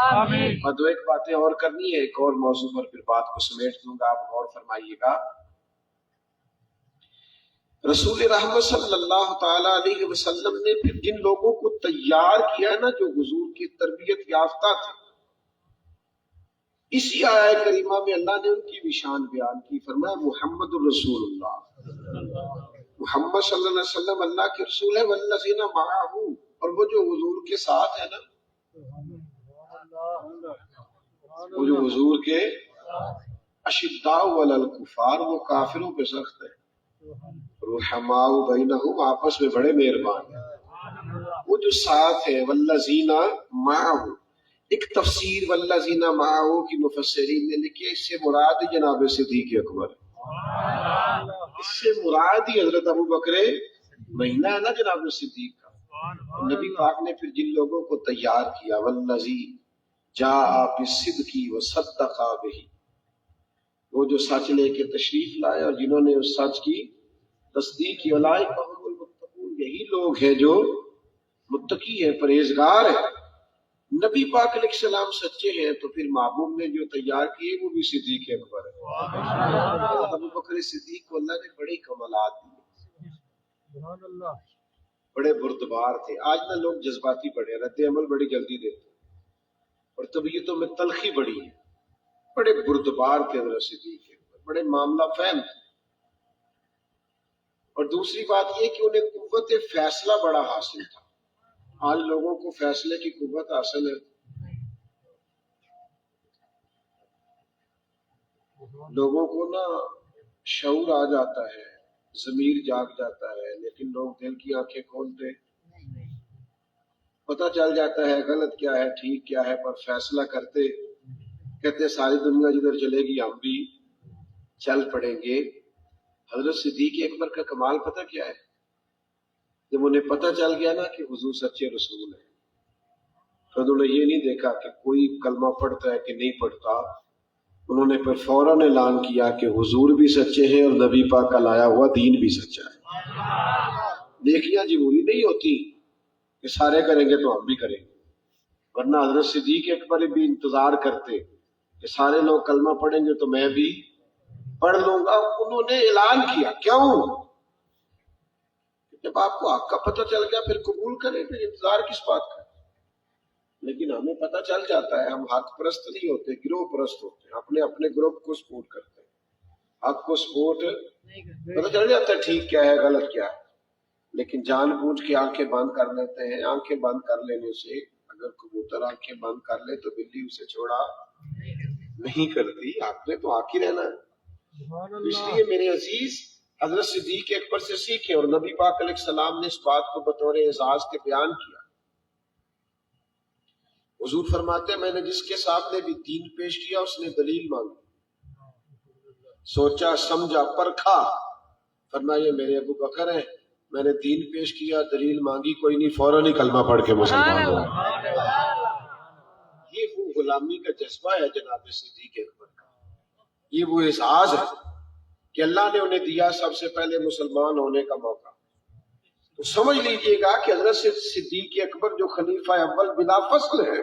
اور دو ایک باتیں اور کرنی ہے، ایک اور موضوع پر پھر بات کو سمیٹ دوں گا، آپ غور فرمائیے گا۔ رسول رحمت صلی اللہ تعالی علیہ وسلم نے پھر جن لوگوں کو تیار کیا نا، جو حضور کی تربیت یافتہ تھے، اسی آیت کریمہ میں اللہ نے ان کی بھی شان بیان کی، فرمایا محمد الرسول اللہ، محمد صلی اللہ علیہ وسلم اللہ کے رسول ہے، والذین معہ، اور وہ جو حضور کے ساتھ ہے نا، وہ جو حضور کے اشداء علی الکفار، وہ کافروں پہ سخت ہے، رحماء بینہم، آپس میں بڑے مہربان ہیں، وہ جو ساتھ ہے، والذین معہ۔ ایک تفسیر والذین معہ کی مفسرین نے لکھی، اس سے مراد جناب صدیق اکبر، اس سے مراد ہی حضرت ابو بکر مہینہ ہے نا جناب صدیق کا۔ نبی پاک نے پھر جن لوگوں کو تیار کیا، والذی جاء بالصدق وصدق بہ، وہ جو سچ لے کے تشریف لائے اور جنہوں نے اس سچ کی تصدیق کی، اولئک هم المتقون، یہی لوگ ہیں جو متقی ہیں، پرہیزگار ہیں۔ نبی پاک علیہ السلام سچے ہیں تو پھر محبوب نے جو تیار کیے وہ بھی صدیق اکبر ہے۔ ابو بکر صدیق کو اللہ نے بڑے کمالات دیے، بڑے بردبار تھے۔ آج نہ لوگ جذباتی بڑے، رد عمل بڑی جلدی دیتے اور طبیعتوں میں تلخی بڑی ہے، بڑے بردبار تھے حضرت صدیق اکبر، بڑے معاملہ فہم تھے۔ اور دوسری بات یہ کہ انہیں قوت فیصلہ بڑا حاصل تھا۔ آج لوگوں کو فیصلے کی قوت حاصل ہے، لوگوں کو نا شعور آ جاتا ہے، ضمیر جاگ جاتا ہے، لیکن لوگ دل کی آنکھیں کھولتے، پتہ چل جاتا ہے غلط کیا ہے ٹھیک کیا ہے، پر فیصلہ کرتے کہتے ساری دنیا جدھر چلے گی ہم بھی چل پڑیں گے۔ حضرت صدیق اکبر کا کمال پتہ کیا ہے؟ جب انہیں پتہ چل گیا نا کہ حضور سچے رسول ہیں، تو انہوں نے یہ نہیں دیکھا کہ کوئی کلمہ پڑھتا ہے کہ نہیں پڑھتا، انہوں نے پھر فوراً اعلان کیا کہ حضور بھی سچے ہیں اور نبی پاک کا لایا ہوا دین بھی سچا ہے۔ نیکیاں ضروری نہیں ہوتی کہ سارے کریں گے تو ہم بھی کریں گے، ورنہ حضرت صدیق اکبر بھی انتظار کرتے کہ سارے لوگ کلمہ پڑھیں گے تو میں بھی پڑھ لوں گا۔ انہوں نے اعلان کیا، کیوں؟ جب آپ کو حق کا پتہ چل گیا پھر قبول کریں، پھر انتظار کس بات کا؟ لیکن ہمیں پتہ چل جاتا ہے، ہم حق پرست نہیں ہوتے، گروہ پرست ہوتے ہیں، اپنے اپنے گروپ کو سپورٹ کرتے ہیں، حق کو سپورٹ پتہ چل جاتا ہے ٹھیک کیا ہے غلط کیا ہے، لیکن جان بوجھ کے آنکھیں بند کر لیتے ہیں۔ آنکھیں بند کر لینے سے، اگر کبوتر آنکھیں بند کر لے تو بلی اسے چھوڑا نہیں کرتی، آپ نے تو حق ہی رہنا ہے۔ اس لیے میرے عزیز حضرت صدیق اکبر سے سیکھیں، اور نبی پاک علیہ السلام نے اس بات کو بطور اعزاز کے بیان کیا۔ حضور فرماتے ہیں میں نے جس کے سامنے بھی دین پیش کیا اس نے دلیل مانگی، سوچا سمجھا پرکھا، فرمایا یہ میرے ابو بکر ہیں، میں نے دین پیش کیا، دلیل مانگی کوئی نہیں، فوراً ہی کلمہ پڑھ کے مسلمان ہو۔ یہ وہ غلامی کا جذبہ ہے جناب صدیق اکبر کا، یہ وہ اعزاز ہے کہ اللہ نے انہیں دیا سب سے پہلے مسلمان ہونے کا موقع۔ تو سمجھ لیجئے گا کہ حضرت صدیق اکبر جو خلیفہ اول بلا فصل ہے،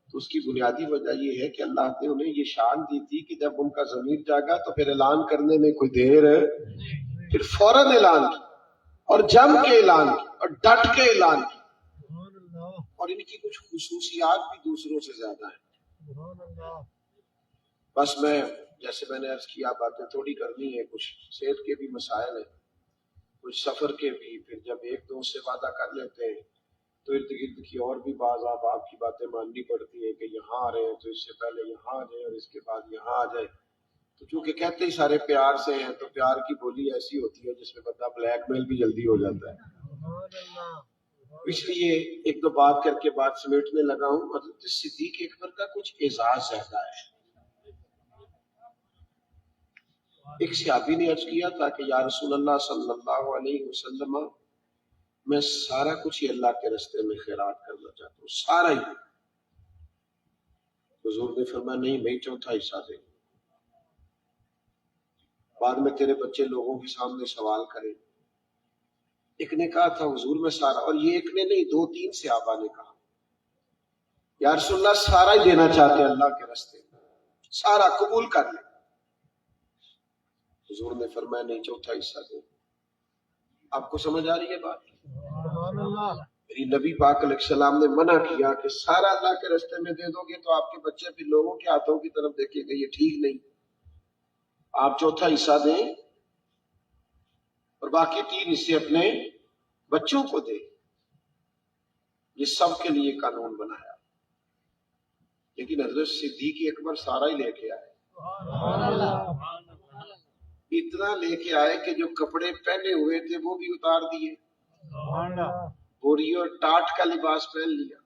تو اس کی بنیادی وجہ یہ ہے کہ اللہ نے انہیں یہ شان دی تھی کہ جب ان کا ضمیر جاگا تو پھر اعلان کرنے میں کوئی دیر ہے، پھر فوراً اعلان کی، اور جم کے اعلان کی، اور ڈٹ کے اعلان کی، اور ان کی کچھ خصوصیات بھی دوسروں سے زیادہ ہیں۔ بس میں جیسے میں نے عرض کیا باتیں تھوڑی کرنی ہے، کچھ صحت کے بھی مسائل ہیں، کچھ سفر کے بھی، پھر جب ایک دو سے وعدہ کر لیتے ہیں تو ارد گرد کی اور بھی بعض آپ کی باتیں ماننی پڑتی ہیں کہ یہاں آ رہے ہیں تو اس سے پہلے یہاں آ جائیں اور اس کے بعد یہاں آ جائیں، تو چونکہ کہتے ہی سارے پیار سے ہیں تو پیار کی بولی ایسی ہوتی ہے جس میں بندہ بلیک میل بھی جلدی ہو جاتا ہے۔ اس لیے ایک دو بات کر کے بات سمیٹنے لگا ہوں۔ حضرت صدیق اکبر کا کچھ اعزاز زیادہ ہے۔ ایک صحابی نے عرض کیا تھا کہ یا رسول اللہ صلی اللہ علیہ وسلم میں سارا کچھ ہی اللہ کے راستے میں خیرات کرنا چاہتا ہوں، سارا ہی۔ حضور نے فرمایا نہیں، میں چوتھا حصہ دیں، بعد میں تیرے بچے لوگوں کے سامنے سوال کریں۔ ایک نے کہا تھا حضور میں سارا، اور یہ ایک نے نہیں، دو تین صحابہ نے کہا یا رسول اللہ سارا ہی دینا چاہتے ہیں اللہ کے راستے میں، سارا قبول کر لیں۔ حضور نے فرمایا نہیں، چوتھا حصہ دیں۔ آپ کو سمجھ آ رہی ہے بات؟ میری نبی پاک علیہ السلام نے منع کیا کہ سارا اللہ کے راستے میں دے دو گے تو آپ کے بچے پھر لوگوں کے ہاتھوں کی طرف دیکھیں گے، یہ ٹھیک نہیں، آپ چوتھا حصہ دیں اور باقی تین حصے اپنے بچوں کو دیں۔ یہ سب کے لیے قانون بنایا، لیکن حضرت صدیق اکبر سارا ہی لے کے آئے، اتنا لے کے آئے کہ جو کپڑے پہنے ہوئے تھے وہ بھی اتار دیے، بوری اور ٹاٹ کا لباس پہن لیا۔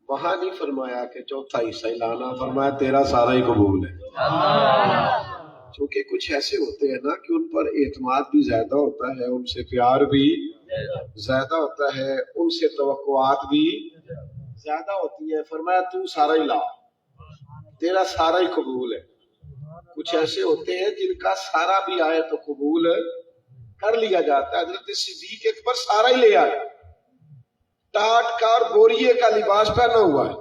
وہاں نہیں فرمایا کہ چوتھا حصہ لانا، فرمایا تیرا سارا ہی قبول ہے۔ چونکہ کچھ ایسے ہوتے ہیں نا کہ ان پر اعتماد بھی زیادہ ہوتا ہے، ان سے پیار بھی زیادہ ہوتا ہے، ان سے توقعات بھی زیادہ ہوتی ہے، فرمایا تو سارا ہی لا، تیرا سارا ہی قبول ہے۔ کچھ ایسے ہوتے ہیں جن کا سارا بھی آئے تو قبول کر لیا جاتا ہے۔ حضرت صدیق اکبر سارا ہی لے آئے، ٹاٹ کا اور بوریے کا لباس پہنا ہوا ہے،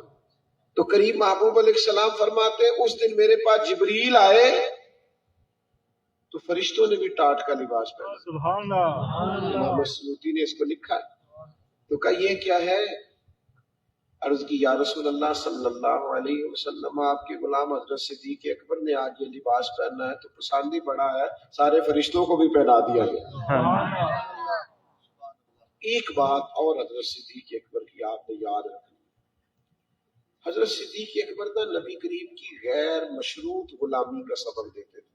تو کریم محبوب علیہ السلام فرماتے ہیں اس دن میرے پاس جبریل آئے تو فرشتوں نے بھی ٹاٹ کا لباس پہنا۔ سبحان اللہ، امام سیوطی نے اس کو لکھا ہے۔ تو کہا یہ کیا ہے؟ عرض کی یا رسول اللہ صلی اللہ علیہ وسلم آپ کے غلام حضرت صدیق اکبر نے آج یہ لباس پہنا ہے تو پسند ہی بڑا ہے، سارے فرشتوں کو بھی پہنا دیا گیا۔ ایک بات اور حضرت صدیق اکبر کی آپ نے یاد رکھنی، حضرت صدیق اکبر نے نبی کریم کی غیر مشروط غلامی کا سبب دیتے تھے۔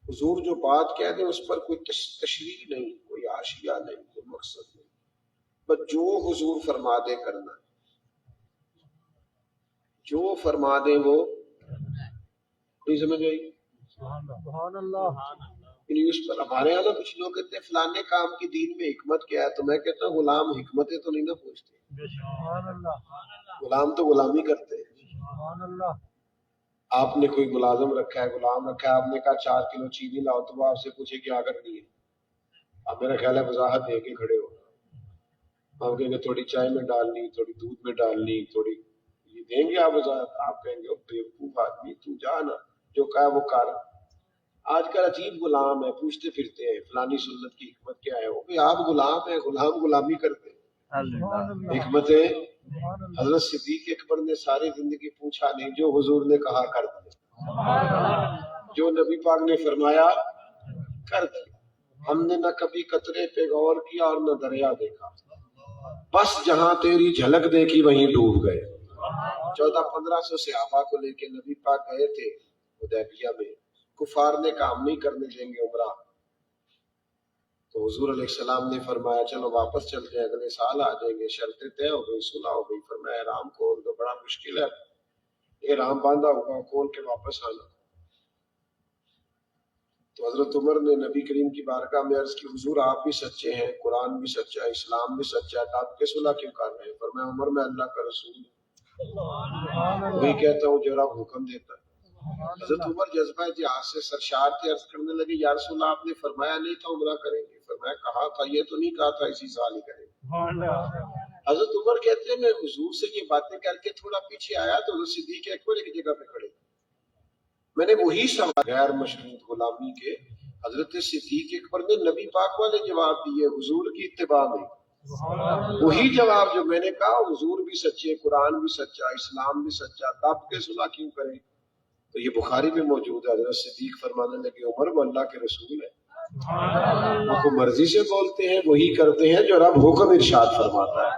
حضور جو بات کہہ دیں اس پر کوئی تشریح نہیں، کوئی حاشیہ نہیں، کوئی مقصد نہیں، بس جو حضور فرما دے کرنا، جو فرما دیں وہ نہیں سمجھ گئی۔ سبحان اللہ۔ اس پر ہمارے یہاں کچھ لوگ کہتے ہیں فلانے کام کی دین میں حکمت کیا ہے، تو میں کہتا ہوں غلام حکمتیں تو نہیں نہ پوچھتے، غلام تو غلامی کرتے ہیں۔ آپ نے کوئی ملازم رکھا ہے، غلام رکھا ہے، آپ نے کہا 4 کلو چینی لاؤ تو وہ آپ سے پوچھے کیا کرنی ہے، آپ میرا خیال ہے وضاحت دے کے کھڑے ہو، آپ کہیں گے تھوڑی چائے میں ڈالنی، تھوڑی دودھ میں ڈالنی، تھوڑی یہ دیں گے آپ وضاحت، آپ کہیں گے بیوقوف آدمی تو جا نا، جو کہا وہ کر، آج کل عجیب غلام ہے، پوچھتے پھرتے ہیں فلانی سنت کی حکمت کیا ہے. وہ بھی آپ غلام ہیں، غلام غلامی کرتے ہیں. حکمتیں حضرت صدیق اکبر نے ساری زندگی پوچھا نہیں، جو حضور نے کہا کر دیا، جو نبی پاک نے فرمایا کر دیا. ہم نے نہ کبھی قطرے پہ غور کیا اور نہ دریا دیکھا، بس جہاں تیری جھلک دیکھی وہیں ڈوب گئے. 1400-1500 صحابہ کو لے کے نبی پاک گئے تھے حدیبیہ میں. کفار نے کام نہیں کرنے دیں گے عمرہ، تو حضور علیہ السلام نے فرمایا چلو واپس چلتے ہیں، اگلے سال آ جائیں گے. شرطیں طے ہو گئی، صلح ہو گئی. فرمایا احرام کھول دو، بڑا مشکل ہے، احرام باندھا ہوگا، کھول کے واپس آنا. تو حضرت عمر نے نبی کریم کی بارگاہ میں عرض کی حضور آپ بھی سچے ہیں، قرآن بھی سچا ہے، اسلام بھی سچا ہے، تو آپ کے صلح کیوں کر رہے ہیں؟ فرمایا عمر میں اللہ کا رسول وہی کہتا ہوں جو رب حکم دیتا ہے. حضرت عمر جذبہ جہاد سے سرشار تھے، عرض کرنے لگے یا رسول اللہ آپ نے فرمایا نہیں تھا عمرہ کریں گے؟ فرمایا کہا تھا، یہ تو نہیں کہا تھا اسی سال ہی کریں گے. حضرت عمر کہتے ہیں میں حضور سے یہ باتیں کر کے تھوڑا پیچھے آیا تو حضرت صدیق اکبر ایک جگہ پہ کھڑے، میں نے وہی سوال غیر مشروط غلامی کے حضرت صدیق اکبر نے نبی پاک والے جواب دیے، حضور کی اتباع میں وہی جواب جو میں نے کہا حضور بھی سچے، قرآن بھی سچا، اسلام بھی سچا، تب کے صلح کیوں کریں؟ تو یہ بخاری میں موجود ہے. حضرت صدیق فرمانے لگے عمر وہ اللہ کے رسول ہے، وہ کو مرضی سے بولتے ہیں، وہی کرتے ہیں جو رب حکم ارشاد فرماتا ہے.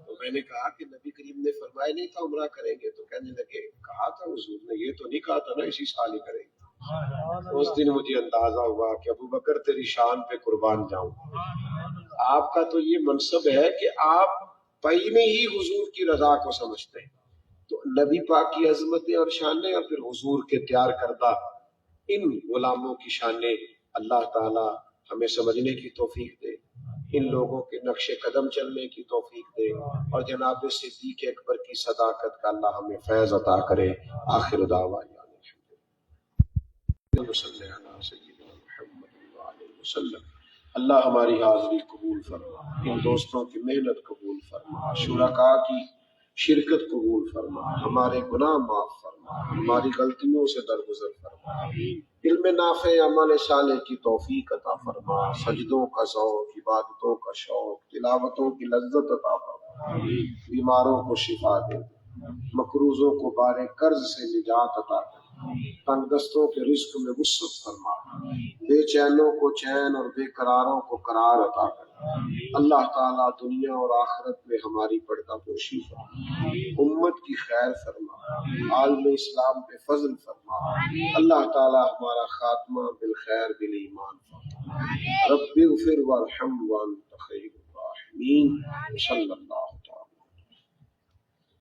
تو میں نے کہا کہ نبی کریم نے فرمایا نہیں تھا عمرہ کریں گے؟ تو کہنے لگے کہا تھا حضور نے، یہ تو نہیں کہا تھا نا اسی سال ہی کریں گے. اس دن مجھے اندازہ ہوا کہ ابو بکر تیری شان پہ قربان جاؤں. آپ کا تو یہ منصب ہے کہ آپ پہلے ہی حضور کی رضا کو سمجھتے ہیں، تو نبی پاک کی عظمتیں اور شانیں اور پھر حضور کے تیار کردہ ان غلاموں کی شانیں اللہ تعالی ہمیں سمجھنے کی توفیق دے، ان لوگوں کے نقش قدم چلنے کی توفیق دے، اور جناب صدیق اکبر کی صداقت کا اللہ ہمیں فیض عطا کرے. آخر دعوانا صلی اللہ سیدنا محمد وعلیہ وسلم. اللہ ہماری حاضری قبول فرما، ان دوستوں کی محنت قبول فرما، شرکاء کی شرکت قبول فرما، ہمارے گناہ معاف فرما، ہماری غلطیوں سے درگزر فرما، علم نافع عمل صالح کی توفیق عطا فرما، سجدوں کا ذوق، عبادتوں کا شوق، تلاوتوں کی لذت عطا فرما، بیماروں کو شفا دے، مقروضوں کو بارے قرض سے نجات عطا فرما، تنگ دستوں کے رزق میں وسعت فرما، بے چینوں کو چین اور بے قراروں کو قرار عطا کر. اللہ تعالیٰ دنیا اور آخرت میں ہماری پردہ پوشی فرما، امت کی خیر فرما، عالم اسلام پہ فضل فرما. اللہ تعالیٰ ہمارا خاتمہ بالخیر بالایمان فرما. رب اغفر وارحم وانت خیر الراحمین. صلی اللہ